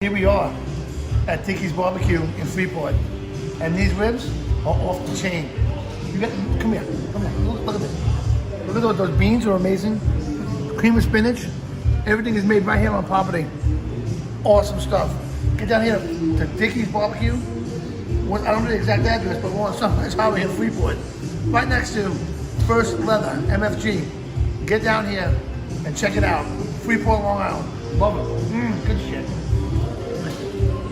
Here we are at Dickie's Barbecue in Freeport, and these ribs are off the chain. You got, come here. Look at this. Look at those beans are amazing. Cream of spinach. Everything is made right here on property. Awesome stuff. Get down here to Dickie's Barbecue. I don't know the exact address, but we're on Sunrise Highway in Freeport, right next to First Leather, MFG. Get down here and check it out. Freeport, Long Island. Love it. Good shit.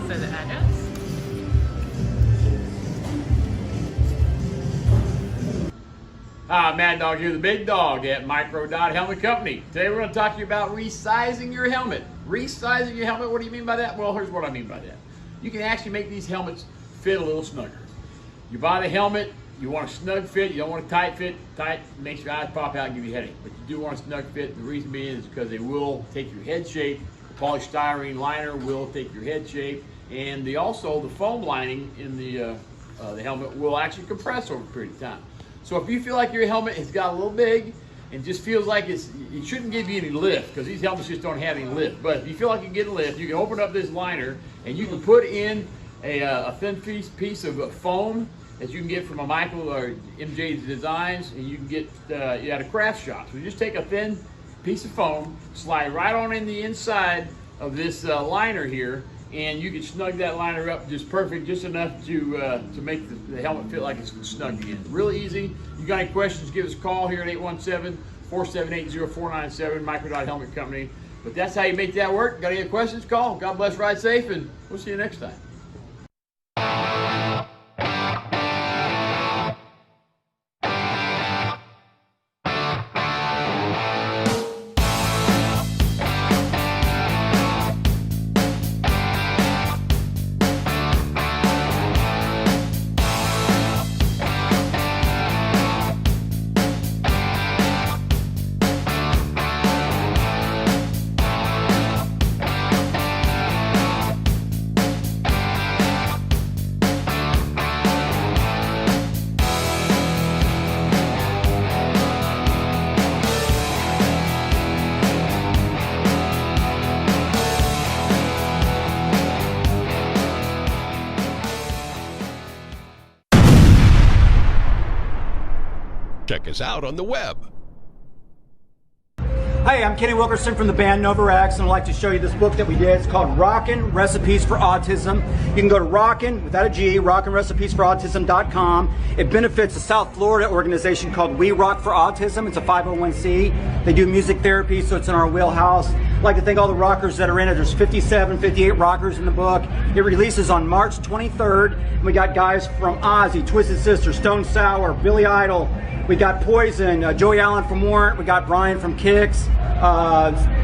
So the address?
Hi, Mad Dog here, the big dog at Micro Dot Helmet Company. Today we're going to talk to you about resizing your helmet. Resizing your helmet, what do you mean by that? Well, here's what I mean by that. You can actually make these helmets fit a little snugger. You buy the helmet, you want a snug fit, you don't want a tight fit. Tight makes your eyes pop out and give you a headache. But you do want a snug fit. The reason being is because they will take your head shape. The polystyrene liner will take your head shape. And also the foam lining in the helmet will actually compress over a period of time. So if you feel like your helmet has got a little big and just feels like it shouldn't give you any lift, because these helmets just don't have any lift. But if you feel like you get a lift, you can open up this liner and you can put in a thin piece of foam that you can get from a Michael or MJ's Designs, and you can get at a craft shop. So you just take a thin piece of foam, slide right on in the inside of this liner here, and you can snug that liner up just perfect, just enough to make the helmet fit like it's snug again. Really easy. You got any questions, give us a call here at 817-478-0497, Microdot Helmet Company. But that's how you make that work. Got any other questions, call. God bless, ride safe, and we'll see you next time.
Check us out on the web.
Hi, I'm Kenny Wilkerson from the band Novarax, and I'd like to show you this book that we did. It's called Rockin' Recipes for Autism. You can go to Rockin', without a G, rockinrecipesforautism.com. It benefits a South Florida organization called We Rock for Autism. It's a 501c. They do music therapy, so it's in our wheelhouse. like to thank all the rockers that are in it. There's 57, 58 rockers in the book. It releases on March 23rd. And we got guys from Ozzy, Twisted Sister, Stone Sour, Billy Idol. We got Poison, Joey Allen from Warrant. We got Brian from Kix.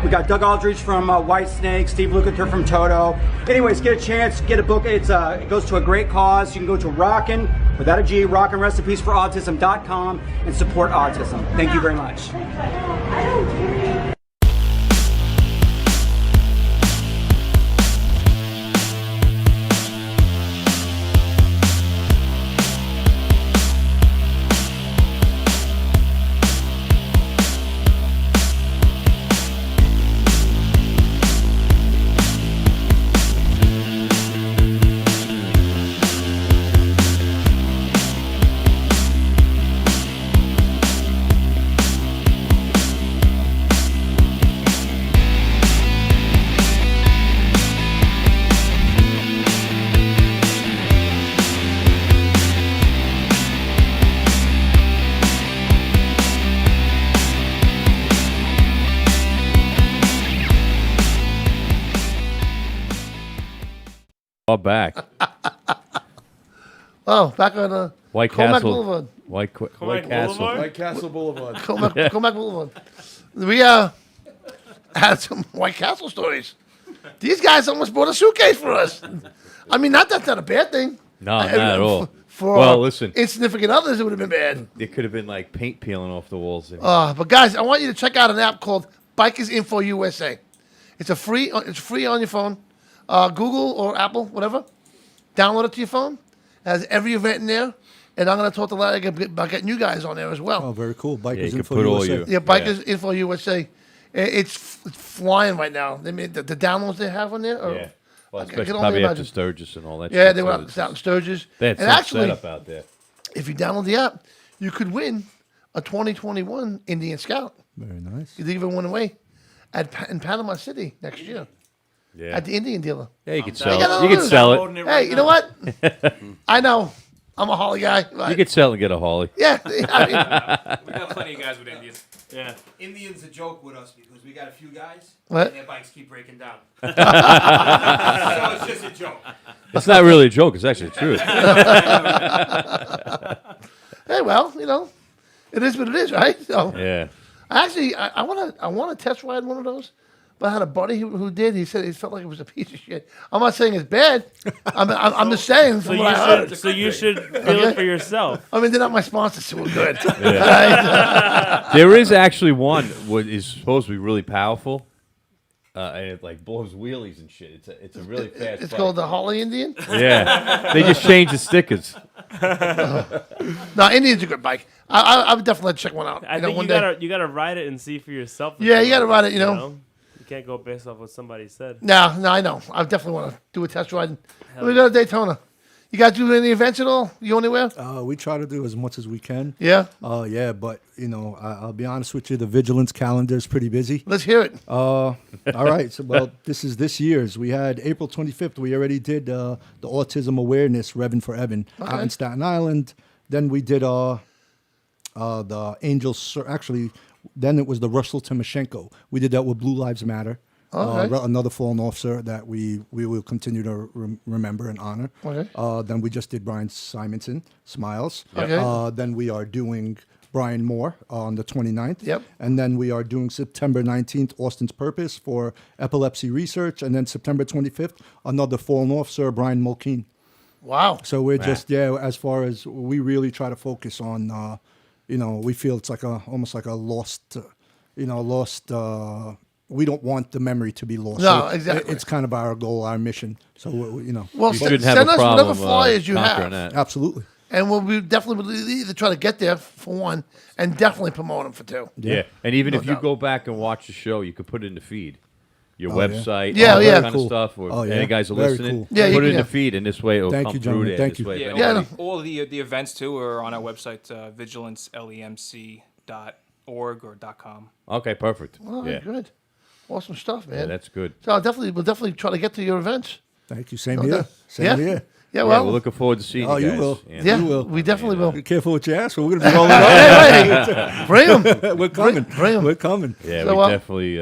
We got Doug Aldrich from White Snake, Steve Lukather from Toto. Anyways, get a chance, get a book. It goes to a great cause. You can go to Rockin', without a G, rockinrecipesforautism.com and support autism. Thank you very much.
Back.
Back on
White
Comac
Castle
Boulevard.
White Castle.
White Castle Boulevard.
Comac Boulevard. We had some White Castle stories. These guys almost bought a suitcase for us. I mean, that's not a bad thing.
No, not at all.
For
listen,
insignificant others, it would have been bad.
It could have been like paint peeling off the walls.
But guys, I want you to check out an app called Bikers Info USA. It's free on your phone. Google or Apple, whatever. Download it to your phone. It has every event in there. And I'm going to talk to Larry about getting you guys on there as well.
Oh, very cool. Bikers
you
Info
can put
USA.
Bikers Info USA. It's flying right now. They made the downloads they have on there.
Yeah. Well, especially probably after Sturgis and all that.
Yeah,
shit,
they were
so
out in Sturgis.
They had
and
some
actually,
setup out there.
If you download the app, you could win a 2021 Indian Scout.
Very nice.
You give one away in Panama City next year.
Yeah.
At the Indian dealer.
Yeah, you can sell it. You can sell it.
Hey, you know what? I know. I'm a Holly guy.
You could sell and get a Holly.
Yeah.
We got plenty of guys with Indians.
Yeah. Indians a joke with us because we got a few guys
What?
and their bikes keep breaking down. So it's just a joke.
It's not really a joke. It's actually the truth.
Hey, well, it is what it is, right? So
Yeah.
actually, I want to test ride one of those. But I had a buddy who did. He said he felt like it was a piece of shit. I'm not saying it's bad. I'm just saying. From what I heard.
So you should feel it for yourself.
I mean, they're not my sponsors, so we're good.
There is actually one what is supposed to be really powerful, and it like blows wheelies and shit. It's a really fast.
It's
bike.
called the Holly Indian.
Yeah, they just changed the stickers.
No, Indian's a good bike. I would definitely check one out.
I think you gotta ride it and see for yourself.
Yeah, you gotta ride it. You know.
You can't go based off what somebody said.
No, I know. I definitely want to do a test ride. We go to Daytona. You guys do any events at all? You anywhere?
We try to do as much as we can.
Yeah?
Yeah, but, I'll be honest with you, the Vigilance calendar is pretty busy.
Let's hear it.
All right. So, well, this is this year's. We had April 25th. We already did the Autism Awareness Revving for Evan out in Staten Island. Then we did the Angels. Actually, then it was the Russell Timoshenko. We did that with Blue Lives Matter.
Okay.
Another fallen officer that we will continue to remember and honor.
Okay.
Then we just did Brian Simonson, Smiles.
Okay.
Then we are doing Brian Moore on the 29th.
Yep.
And then we are doing September 19th, Austin's Purpose for epilepsy research. And then September 25th, another fallen officer, Brian Mulkeen.
Wow.
So we're just, as far as we really try to focus on, we feel it's like almost like a lost, we don't want the memory to be lost.
No,
so
exactly.
It's kind of our goal, our mission. So,
Well, send us whatever flyers you have.
Absolutely.
And we definitely would either try to get there for one and definitely promote them for two.
Yeah. And even if you go back and watch the show, you could put it in the feed. Your website,
all
that kind of stuff. Or any guys are
Very
listening,
cool. Yeah,
put it in the feed, and this way it'll come through there.
Thank
this
you.
way,
Yeah, all the events too are on our website, vigilancelemc.org or .com.
Okay, perfect.
All right, good. Awesome stuff, man.
Yeah, that's good.
So we'll definitely try to get to your events.
Thank you. Same here.
Yeah.
Same here.
Yeah, well,
we're looking forward to seeing you guys.
You will.
Yeah,
you will.
We definitely will.
Be careful what you ask for. We're going to be rolling
Hey, bring them.
We're coming.
Bring them.
We're coming.
Yeah,
So,
we definitely.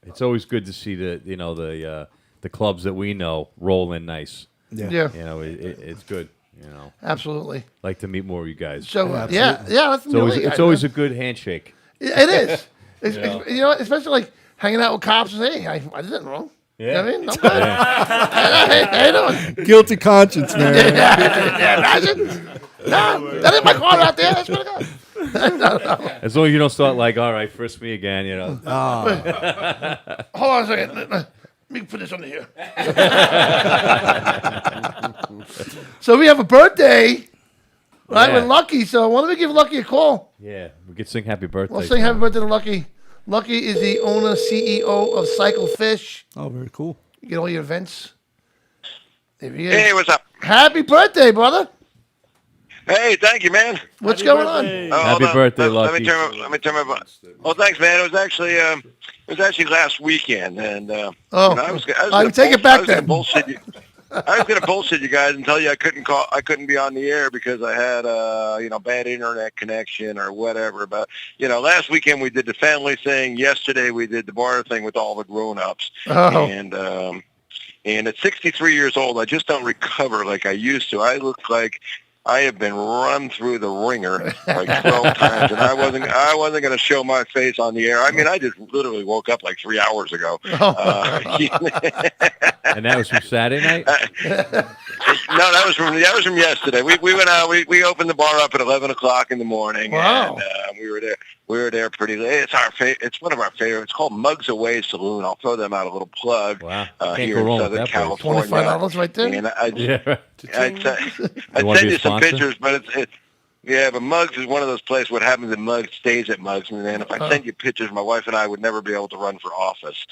It's always good to see the clubs that we know roll in nice.
Yeah.
You know, it's good. You know,
Absolutely.
like to meet more of you guys.
So that's
It's always a good handshake.
It is. It's,
You know?
you know, especially like hanging out with cops and hey, I did nothing wrong.
Yeah.
You know what I mean? I'm good. How you doing?
Guilty conscience, man.
Yeah, imagine. No, that ain't my car out there. That's what I got.
As long as you don't start like, all right, frisk me again, you know.
Hold on a second. Let me put this under here. So we have a birthday, right,
Yeah.
with Lucky. So why don't we give Lucky a call?
Yeah, we could sing happy birthday.
We'll sing happy birthday to Lucky. Lucky is the owner, CEO of Cycle Fish.
Oh, very cool.
You get all your events. There he is.
Hey, what's up?
Happy birthday, brother.
Hey, thank you, man.
What's going on?
Happy birthday, Lucky.
Let me turn my. Well, thanks, man. It was actually last weekend, and
Oh,
you know, I was
I'll take it back then.
I was gonna bullshit you guys and tell you I couldn't be on the air because I had bad internet connection or whatever. But last weekend we did the family thing. Yesterday we did the bar thing with all the grown-ups.
Oh.
And at 63 years old, I just don't recover like I used to. I look like I have been run through the ringer like 12 times, and I wasn't going to show my face on the air. I mean, I just literally woke up like 3 hours ago.
And that was from Saturday night?
No, that was from yesterday. We went out. We opened the bar up at 11 o'clock in the morning.
Wow.
And we were there pretty late. It's one of our favorites. It's called Mugs Away Saloon. I'll throw them out a little plug.
Wow.
Here in Southern California.
$25 right there.
And I'd
wanna
send
be a
you some
sponsor?
pictures, but it's yeah, but Mugs is one of those places. What happens at Mugs stays at Mugs, and then if I send you pictures, my wife and I would never be able to run for office.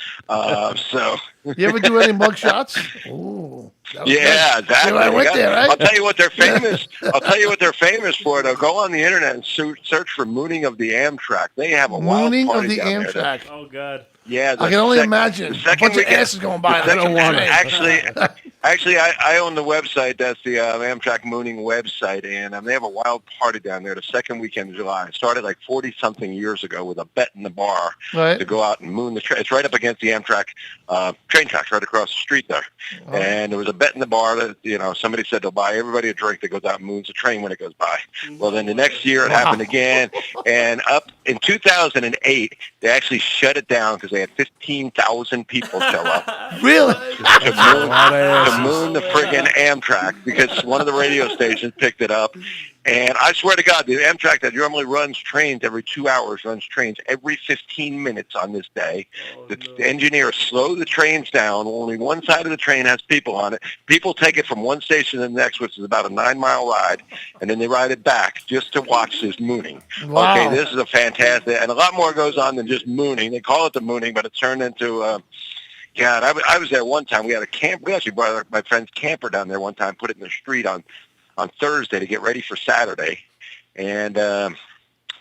So
You ever do any mug shots? Ooh.
yeah, exactly.
I went there, right?
I'll tell you what they're famous. I'll tell you what they're famous for. Though, go on the internet and search for Mooning of the Amtrak. They have a wild
Mooning
party
of the
down there.
Amtrak.
Oh God.
Yeah,
I can only imagine.
The
A
second
bunch of
weekend-
asses going by.
the
I don't
second-
want it.
Actually, I own the website. That's the Amtrak Mooning website, and they have a wild party down there the second weekend of July. It started like 40-something years ago with a bet in the bar
Right.
to go out and moon the train. It's right up against the Amtrak train tracks right across the street there.
Oh.
And there was a bet in the bar that, somebody said they'll buy everybody a drink that goes out and moons the train when it goes by. Well, then the next year it happened again, and up in 2008, they actually shut it down because they had 15,000 people show up.
Really?
To moon the friggin' Amtrak because one of the radio stations picked it up. And I swear to God, the Amtrak that normally runs trains every 2 hours runs trains every 15 minutes on this day. The engineers slow the trains down. Only one side of the train has people on it. People take it from one station to the next, which is about a 9-mile ride, and then they ride it back just to watch this mooning.
Wow.
Okay, this is a fantastic, and a lot more goes on than just mooning. They call it the mooning, but it's turned into God, I was there one time. We had a camp. We actually brought my friend's camper down there one time, put it in the street on Thursday to get ready for Saturday. And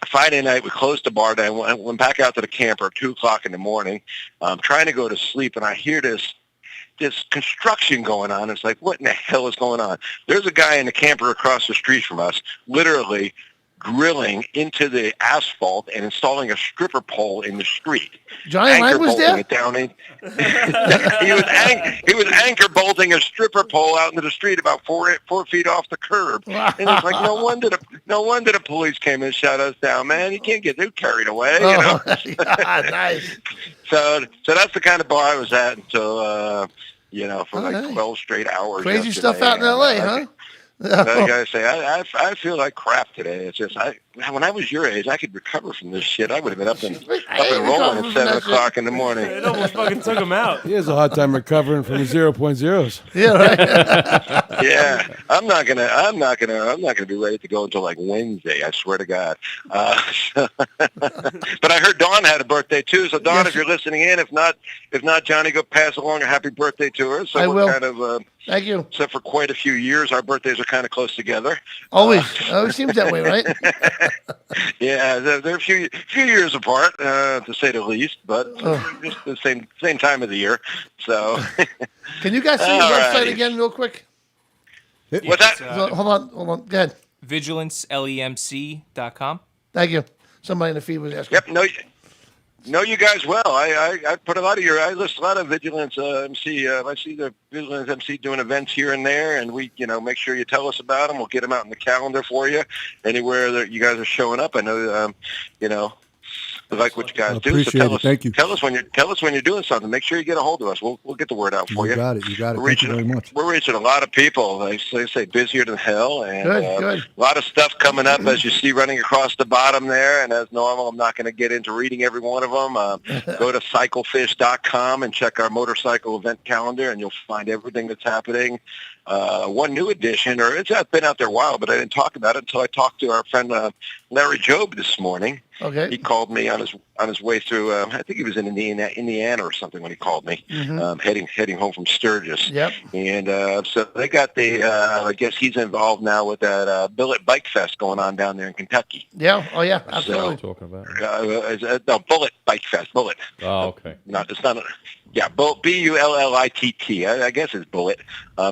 Friday night, we closed the bar down. Went back out to the camper at 2 o'clock in the morning. I'm trying to go to sleep, and I hear this construction going on. It's like, what in the hell is going on? There's a guy in the camper across the street from us, literally drilling into the asphalt and installing a stripper pole in the street.
Johnny Lang was there?
It down in, he was anchor bolting a stripper pole out into the street about 4 feet off the curb.
Wow.
And it's like, no wonder the police came and shut us down, man. You can't get too carried away.
Oh, nice.
So that's the kind of bar I was at until for like
right.
12 straight hours.
Crazy
yesterday.
stuff out in L.A., huh?
I gotta say, I feel like crap today. It's just when I was your age, I could recover from this shit. I would have been up and rolling at 7 o'clock in the morning.
It almost fucking took him out.
He has a hard time recovering from the 0.0s.
Yeah, right.
Yeah, I'm not gonna be ready to go until like Wednesday. I swear to God. But I heard Dawn had a birthday too. So Dawn, if you're listening in, if not, Johnny, go pass along a happy birthday to her. So
I will.
kind of.
Thank you.
Except for quite a few years, our birthdays are kind of close together.
Always seems that way, right?
Yeah, they're a few years apart, to say the least, but just the same time of the year. So,
Can you guys see the
All
website
righty.
again, real quick?
What's that?
Hold on. Go ahead.
VigilanceLEMC.com.
Thank you. Somebody in the feed was asking.
Yep. No. know you guys well. I put a lot of I list a lot of Vigilance MC. I see the Vigilance MC doing events here and there, and we, make sure you tell us about them. We'll get them out in the calendar for you. Anywhere that you guys are showing up, I know, I like what you guys do. So tell us,
Thank you.
Tell us when you're doing something. Make sure you get a hold of us. We'll get the word out for you.
You got it. Thank you very much.
We're reaching a lot of people. They say busier than hell, and
Good.
a lot of stuff coming up as you see running across the bottom there. And as normal, I'm not going to get into reading every one of them. Go to cyclefish.com and check our motorcycle event calendar, and you'll find everything that's happening. One new addition, or it's been out there a while, but I didn't talk about it until I talked to our friend Larry Job this morning.
Okay.
He called me on his way through. I think he was in Indiana or something when he called me, heading home from Sturgis.
Yep.
And so they got the. I guess he's involved now with that Billet Bike Fest going on down there in Kentucky.
Yeah. Oh yeah. Absolutely.
Talking about.
No, Bullet Bike Fest. Bullet.
Oh, okay.
No, it's not. Yeah, Bullitt. I guess it's Bullet.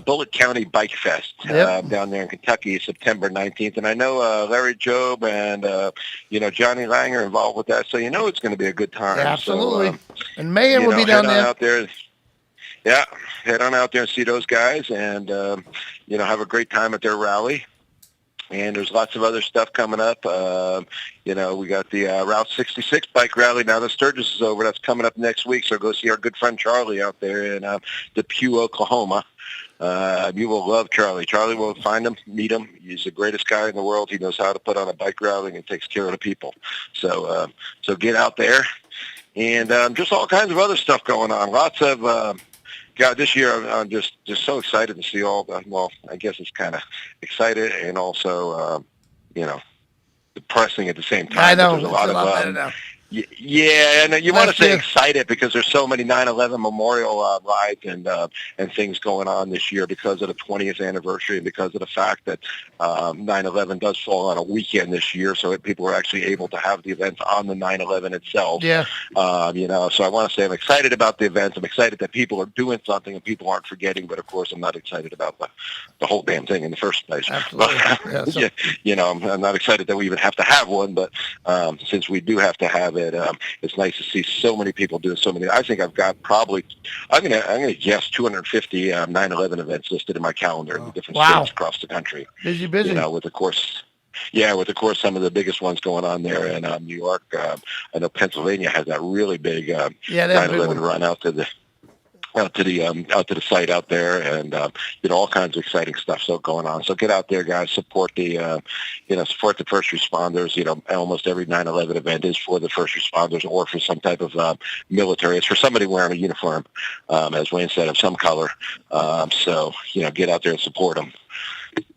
Bullitt County Bike Fest down there in Kentucky, September 19th. And I know Larry Job and, Johnny Lang are involved with that. So it's going to be a good time.
Yeah, absolutely.
So,
and Mayhem will be down there.
Out there. Yeah, head on out there and see those guys and, have a great time at their rally. And there's lots of other stuff coming up. We got the Route 66 bike rally. Now the Sturgis is over. That's coming up next week. So go see our good friend Charlie out there in Depew, Oklahoma. You will love Charlie. Charlie will find him, meet him. He's the greatest guy in the world. He knows how to put on a bike rally and takes care of the people. So get out there. And just all kinds of other stuff going on. Lots of... God, this year I'm just so excited to see all the, well, I guess it's kind of excited and also, depressing at the same time.
I know.
There's a lot of,
better now.
Yeah, and you want to
Last
say
year.
excited because there's so many 9/11 memorial rides and things going on this year because of the 20th anniversary and because of the fact that 9/11 does fall on a weekend this year, so people are actually able to have the events on the 9/11 itself.
Yeah.
So I want to say I'm excited about the events. I'm excited that people are doing something and people aren't forgetting, but of course I'm not excited about the whole damn thing in the first place.
Absolutely.
I'm not excited that we even have to have one, but since we do have to have it, it's nice to see so many people doing so many. I think I've got probably, I'm gonna guess 250 9/11 events listed in my calendar in the different states across the country.
Busy.
With of course some of the biggest ones going on there in New York. I know Pennsylvania has that really big 9/11 run out to the site out there, and all kinds of exciting stuff going on. So get out there, guys. Support the support the first responders. Almost every 9/11 event is for the first responders or for some type of military. It's for somebody wearing a uniform, as Wayne said, of some color. So get out there and support them.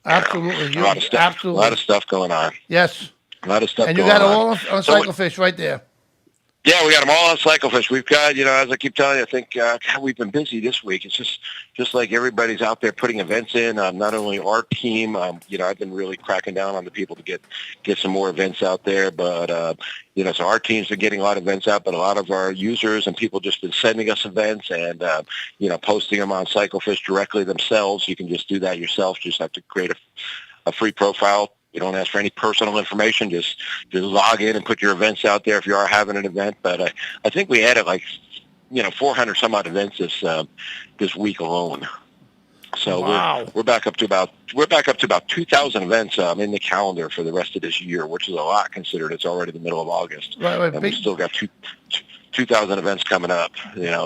Absolutely.
A lot of stuff.
Absolutely.
A lot of stuff going on.
Yes.
A lot of stuff.
And you
going
got it
on.
all on Cyclefish right there.
Yeah, we got them all on Cyclefish. We've got, as I keep telling you, I think God, we've been busy this week. It's just like everybody's out there putting events in. Not only our team, I've been really cracking down on the people to get some more events out there. But so our team's been getting a lot of events out, but a lot of our users and people just been sending us events and posting them on Cyclefish directly themselves. You can just do that yourself. Just have to create a free profile. You don't ask for any personal information. Just log in and put your events out there if you are having an event. But I think we added 400 some odd events this week alone. So we're back up to about 2,000 events in the calendar for the rest of this year, which is a lot considered it's already the middle of August.
Right.
And we still got 2,000 events coming up.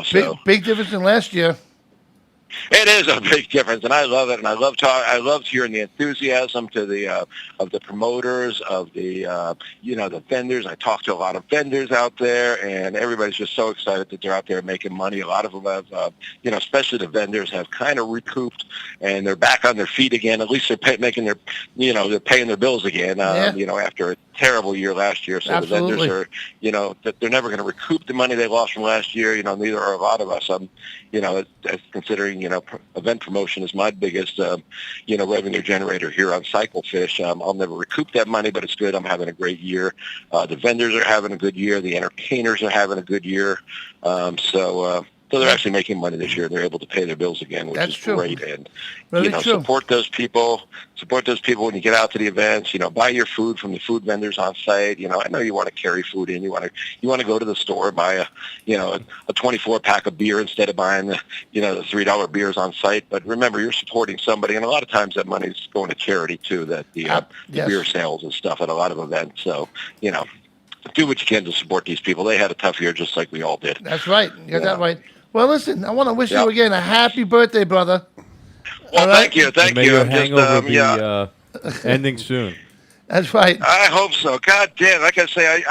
So
big difference than last year.
It is a big difference, and I love it. And I loved hearing the enthusiasm of the promoters, of the the vendors. I talked to a lot of vendors out there, and everybody's just so excited that they're out there making money. A lot of them have, especially the vendors, have kind of recouped, and they're back on their feet again. At least they're they're paying their bills again. After a terrible year last year. So
Absolutely.
The vendors are, that they're never going to recoup the money they lost from last year. Neither are a lot of us. Considering event promotion is my biggest revenue generator here on Cyclefish. I'll never recoup that money, but it's good. I'm having a great year. The vendors are having a good year. The entertainers are having a good year. So they're actually making money this year. They're able to pay their bills again, which is
true.
great. And
Really true.
support those people. Support those people when you get out to the events. Buy your food from the food vendors on site. I know you want to carry food in. You want to go to the store, buy a 24-pack of beer instead of buying the $3 beers on site. But remember, you're supporting somebody, and a lot of times that money's going to charity too. The beer sales and stuff at a lot of events. So do what you can to support these people. They had a tough year just like we all did.
That's right. You got that right. Well, listen, I want to wish you again a happy birthday, brother.
Well, thank you. Thank
May
you.
your
I'm
hangover be ending soon.
That's right.
I hope so. God damn! Like I say,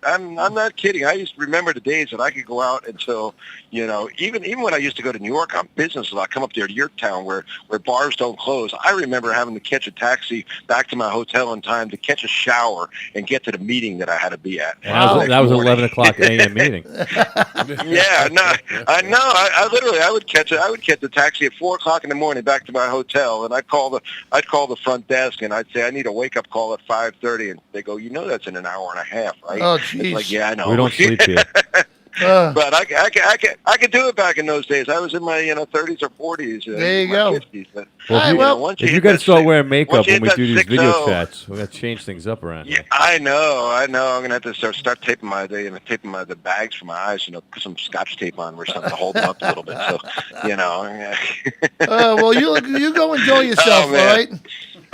I'm not kidding. I used to remember the days that I could go out until, even when I used to go to New York on business a lot, come up there to your town where bars don't close. I remember having to catch a taxi back to my hotel in time to catch a shower and get to the meeting that I had to be at.
Wow. That was 11 o'clock a.m. meeting.
Yeah, no, I know. I would catch the taxi at 4 o'clock in the morning back to my hotel, and I'd call the front desk and I'd say I need a wake up call at 5:30, and they go, that's in an hour and a half, right?
Oh,
It's
jeez.
like, yeah, I know.
We don't sleep here.
But I could do it back in those days. I was in my 30s or 40s.
There you go.
50s, but,
If you got to start wearing makeup when we do these video chats, we got to change things up around here.
I know. I'm gonna have to start taping the bags for my eyes. Put some Scotch tape on or something to hold them up a little bit. So,
Well, you go enjoy yourself, all right?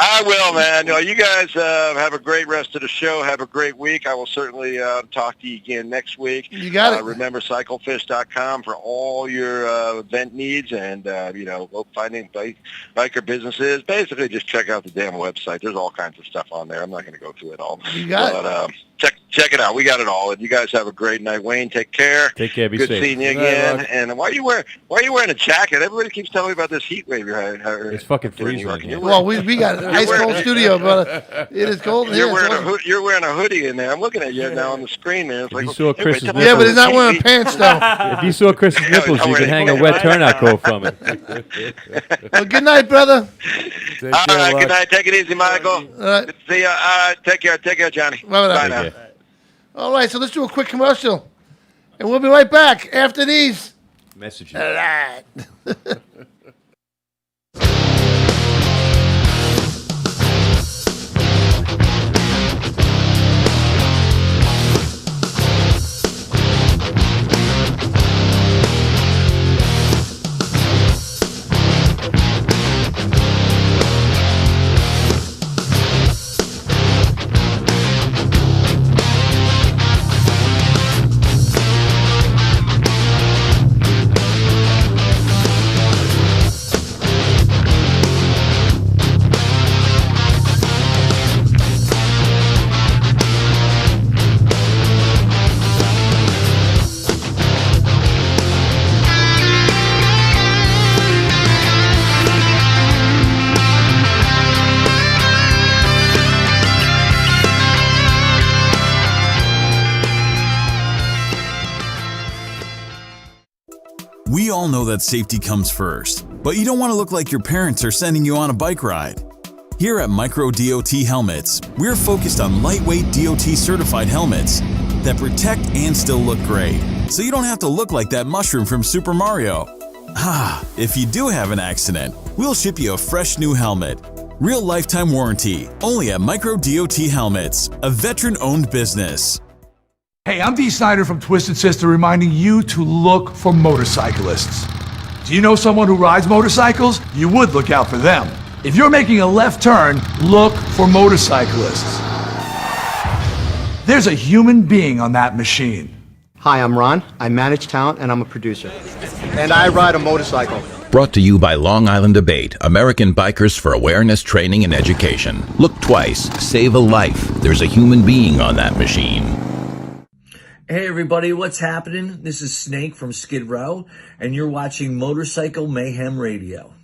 I will, man. You guys have a great rest of the show. Have a great week. I will certainly talk to you again next week.
You got it.
Remember cyclefish.com for all your event needs and, finding biker businesses. Basically, just check out the damn website. There's all kinds of stuff on there. I'm not going to go through it all.
You got
it. Check it out. We got it all. And you guys have a great night. Wayne, take care.
Take care. Be
Good
safe.
seeing you again. And why are you wearing a jacket? Everybody keeps telling me about this heat wave you're having.
It's fucking freezing in here.
Well, we got an ice cold studio, brother. It is cold in here.
You're wearing a hoodie in there. I'm looking at you now on the screen there. It's like,
you saw Chris's
but he's not wearing pants, though.
If you saw Chris's nipples, you could hang a wet turnout coat from it.
Well, good night, brother.
All right, good night. Take it easy, Michael. Good to see you. Take care, Johnny. Bye now.
All right, so let's do a quick commercial, and we'll be right back after these
messages.
All right.
We all know that safety comes first, but you don't want to look like your parents are sending you on a bike ride. Here at Micro DOT Helmets, we're focused on lightweight DOT certified helmets that protect and still look great, so you don't have to look like that mushroom from Super Mario. If you do have an accident, we'll ship you a fresh new helmet. Real lifetime warranty, only at Micro DOT Helmets, a veteran-owned business.
Hey, I'm Dee Snyder from Twisted Sister reminding you to look for motorcyclists. Do you know someone who rides motorcycles? You would look out for them. If you're making a left turn, look for motorcyclists. There's a human being on that machine.
Hi, I'm Ron. I manage talent and I'm a producer. And I ride a motorcycle.
Brought to you by Long Island Debate, American Bikers for Awareness, Training, and Education. Look twice, save a life. There's a human being on that machine.
Hey everybody, what's happening? This is Snake from Skid Row, and you're watching Motorcycle Mayhem Radio.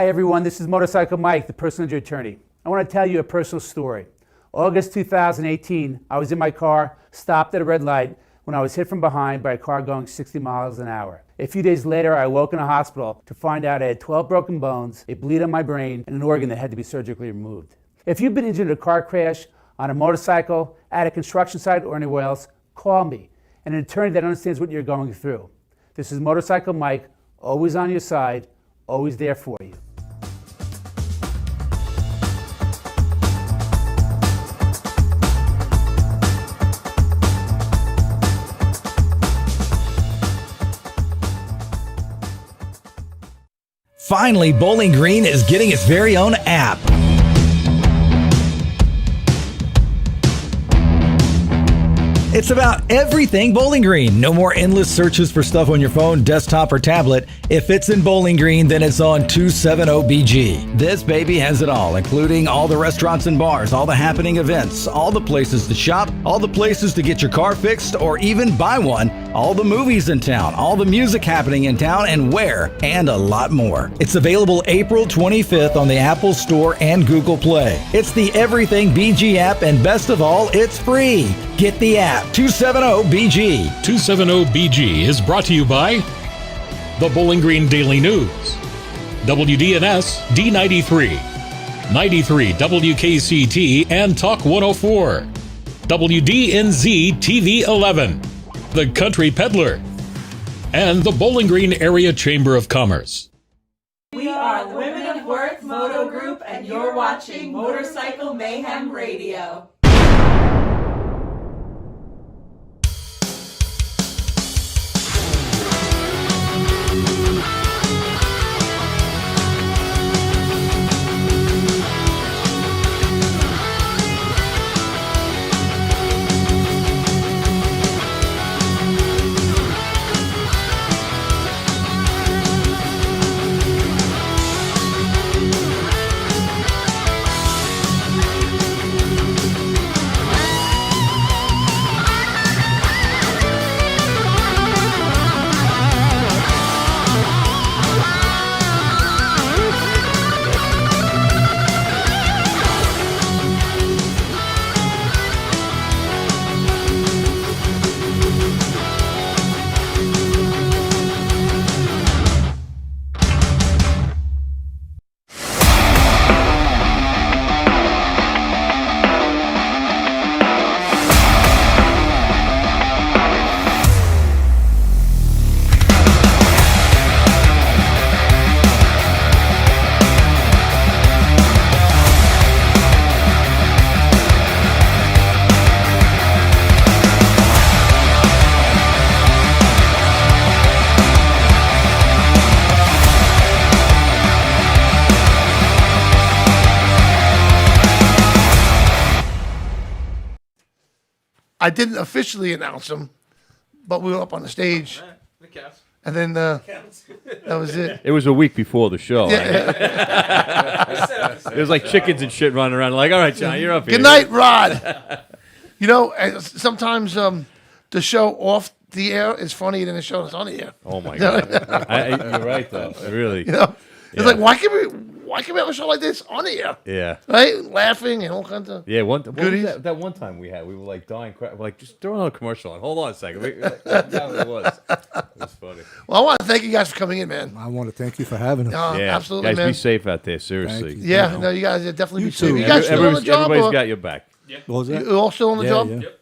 Hi, everyone. This is Motorcycle Mike, the personal injury attorney. I want to tell you a personal story. August 2018, I was in my car, stopped at a red light when I was hit from behind by a car going 60 miles an hour. A few days later, I woke in a hospital to find out I had 12 broken bones, a bleed on my brain, and an organ that had to be surgically removed. If you've been injured in a car crash, on a motorcycle, at a construction site, or anywhere else, call me, and an attorney that understands what you're going through. This is Motorcycle Mike, always on your side, always there for you.
Finally, Bowling Green is getting its very own app. It's about everything Bowling Green. No more endless searches for stuff on your phone, desktop, or tablet. If it's in Bowling Green, then it's on 270BG. This baby has it all, including all the restaurants and bars, all the happening events, all the places to shop, all the places to get your car fixed or even buy one, all the movies in town, all the music happening in town and where, and a lot more. It's available April 25th on the Apple Store and Google Play. It's the Everything BG app, and best of all, it's free. Get the app. 270BG.
270BG is brought to you by the Bowling Green Daily News, WDNS D93, 93 WKCT and Talk 104, WDNZ TV 11, The Country Peddler, and the Bowling Green Area Chamber of Commerce.
We are Women of Worth Moto Group, and you're watching Motorcycle Mayhem Radio.
I didn't officially announce him, but we were up on the stage. And then that was it.
It was a week before the show.
Yeah.
There's like chickens and shit running around. Like, all right, John, you're up here.
Good night, Rod. You know, sometimes the show off the air is funnier than the show that's on the air.
Oh my God, you're right though. Really,
you know, it's like why can we have a show like this on the air?
Yeah,
right, laughing and all kinds of
what was
goodies.
that one time we were like dying crap. Like just throw another commercial on. Hold on a second. That's how it was. It was funny.
Well, I want to thank you guys for coming in, man.
I want to thank you for having us.
Absolutely,
guys,
man.
be safe out there. Seriously.
Yeah, no, you guys definitely be safe.
too.
You guys still on the job?
Everybody's
or?
got your back.
Yeah.
What was that?
You all still on the job?
Yeah.
Yep.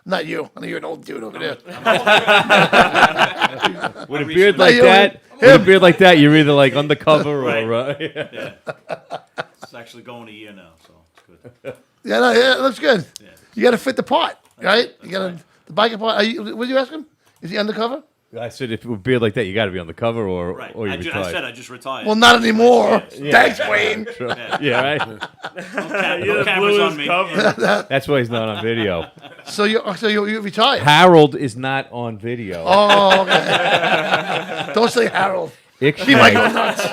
Not you. I know you're an old dude over there.
With a beard like that, you're either like undercover or.
Yeah. It's actually going a year now, so it's good.
Yeah, it looks good. Yeah. You got to fit the part, right? You got the biker part. What did you ask him? Is he undercover?
I said, if with a beard like that, you got to be undercover or you
I
retired.
said I just retired.
Well, not anymore.
Yeah.
Thanks, Wayne.
Yeah, right.
No cameras on me.
That's why he's not on video.
So you retired.
Harold is not on video.
Oh, okay. Don't say Harold. He might go nuts.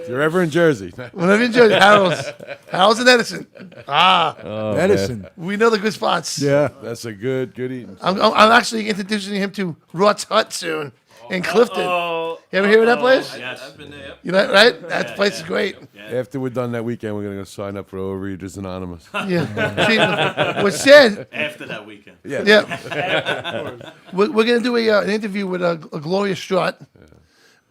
If you're ever in Jersey.
Whenever in Jersey, Harold's in Edison.
Edison.
We know the good spots.
Yeah.
That's a good eating.
I'm actually introducing him to Rot's Hut soon. in Clifton.
Uh-oh.
You ever hear of that place?
Yes, I've been there. Yep.
You know, right? That place is great.
After we're done that weekend, we're gonna go sign up for Overeaters Anonymous.
Yeah. See, what's sad?
After that weekend.
Yeah.
Yeah. We're going to do an interview with a Gloria Strutt,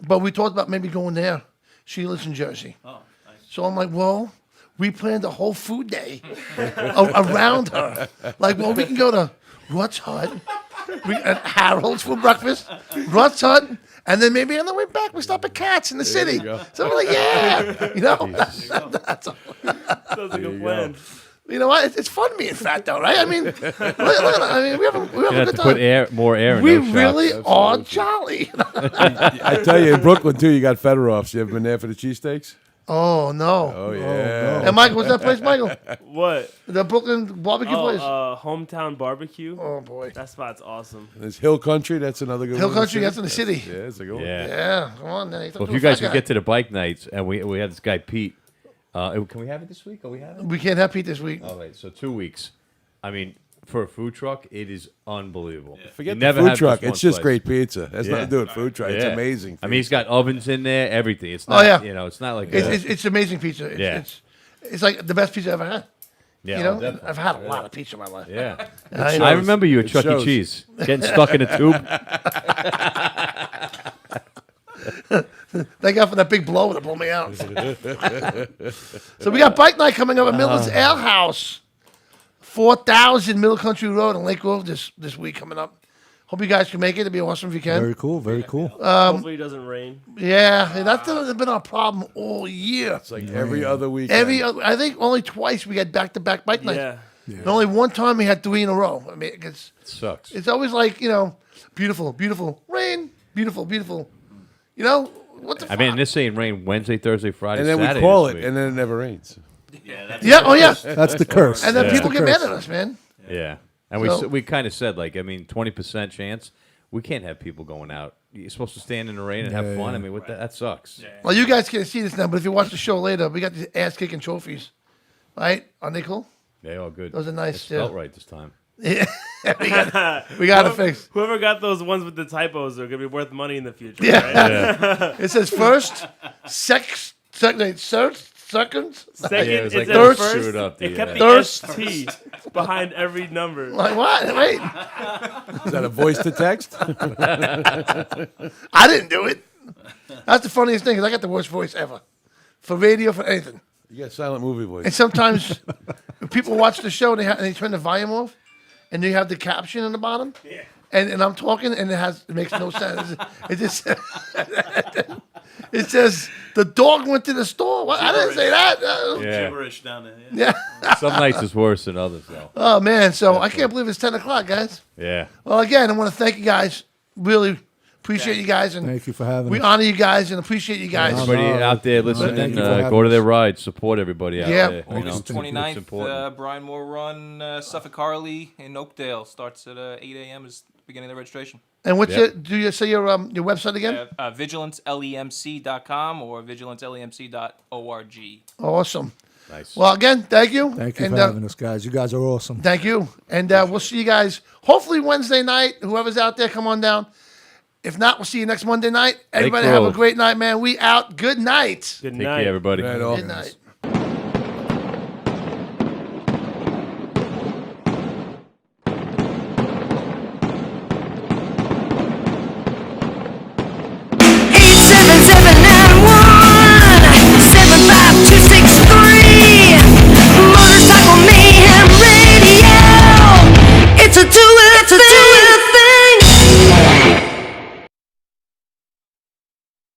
but we talked about maybe going there. She lives in Jersey.
Oh, nice.
So I'm like, well, we planned a whole food day around her. Like, well, we can go to Rutt's Hut, and Harold's for breakfast, Rutt's Hut, and then maybe on the way back we stop at Katz in the city. So I'm like, yeah, you know, that's all.
Sounds like a plan.
You know what? It's fun being fat, though, right? I mean, look at I mean, we have a good time.
Put more air in
We
those
really
shots.
are jolly.
I tell you, in Brooklyn too, you got Federoffs. You ever been there for the cheesesteaks?
Oh no!
Oh yeah!
And Michael, what's that place, Michael?
What?
The Brooklyn barbecue place.
Hometown Barbecue.
Oh boy,
that spot's awesome.
There's Hill Country. That's another good
Hill
one.
Country, that's in the city.
Yeah, it's a good one.
Yeah, come on, then.
Well, if you guys can get to the bike nights, and we had this guy Pete. Can we have it this week? Are we having it?
We can't have Pete this week.
All right, so 2 weeks. I mean, for a food truck, it is unbelievable.
Forget
You
the
never
food
have
truck.
one
It's just
place.
great pizza. It has nothing to do with food truck. It's
Yeah.
amazing.
I mean, he's got ovens in there, everything. It's
Oh
not,
yeah,
you know, it's not like
it's amazing pizza. It's like the best pizza I've ever had.
Yeah,
you know,
definitely.
I've had a lot of pizza in my life.
Yeah.
I
I remember you at Chuck E. Cheese, getting stuck in a tube.
Thank God for that big blow to blow me out. So we got bike night coming up at Miller's Ale House, 4000 Middle Country Road in Lake Grove this week coming up. Hope you guys can make it. It'd be awesome if you can.
Very cool. Very cool.
Hopefully it doesn't rain.
Yeah, and that's been our problem all year.
It's like every other weekend.
I think only twice we had back-to-back bike nights.
Yeah.
And only one time we had 3 in a row. I mean,
It sucks.
it's always like, you know, beautiful, beautiful, rain, beautiful, beautiful. You know, what the
I mean, this saying rain Wednesday, Thursday, Friday,
And then
Saturday
we call
this
it,
week.
and then it never rains.
Yeah, oh yeah.
That's the curse.
And then
Yeah.
people
That's
get
the
mad
curse.
at us, man.
Yeah, and
So-
we kind of said, like, I mean, 20% chance. We can't have people going out. You're supposed to stand in the rain and have fun. I mean, what that sucks.
Well, you guys can't see this now, but if you watch the show later, we got these ass-kicking trophies. Right? Aren't they cool?
They all good.
Those are nice,
It's spelled
yeah.
right this time.
Yeah. we got it fixed.
Whoever got those ones with the typos are gonna be worth money in the future.
Yeah.
Right?
It says first, seconds.
Second,
Yeah, it was
it
like
said
thirst.
first.
Screwed up,
It kept the
Thirst.
ST behind every number.
Like what? Wait.
Is that a voice to text?
I didn't do it. That's the funniest thing, is I got the worst voice ever. For radio, for anything.
You got silent movie voice.
And sometimes people watch the show and they turn the volume off, and you have the caption on the bottom.
Yeah.
And I'm talking, and it makes no sense. It just it says the dog went to the store. What? I didn't say that.
Yeah.
Gibberish down there.
Yeah.
Some nights is worse than others, though.
Oh man, so I can't believe it's 10 o'clock, guys.
Yeah.
Well, again, I want to thank you guys. Really appreciate you guys, and
Thank you for having
we
us.
honor you guys and appreciate you guys.
Everybody out there
Thank
listening,
you for having
go to their
us.
rides, support everybody out
Yeah.
there. You know,
August
it's
29th,
important.
Brian Moore Run, Suffolk Harley in Oakdale. Starts at 8 a.m. is the beginning of the registration.
And what's your say your website again?
VigilanceLEMC.com or VigilanceLEMC.org.
Awesome.
Nice.
Well, again, thank you.
Thank you
and,
for having us, guys. You guys are awesome.
Thank you. And we'll see you guys hopefully Wednesday night. Whoever's out there, come on down. If not, we'll see you next Monday night. Everybody have a
Grove.
great night, man. We out. Good night.
Good
Take
night.
care, everybody.
Right, all.
Good night.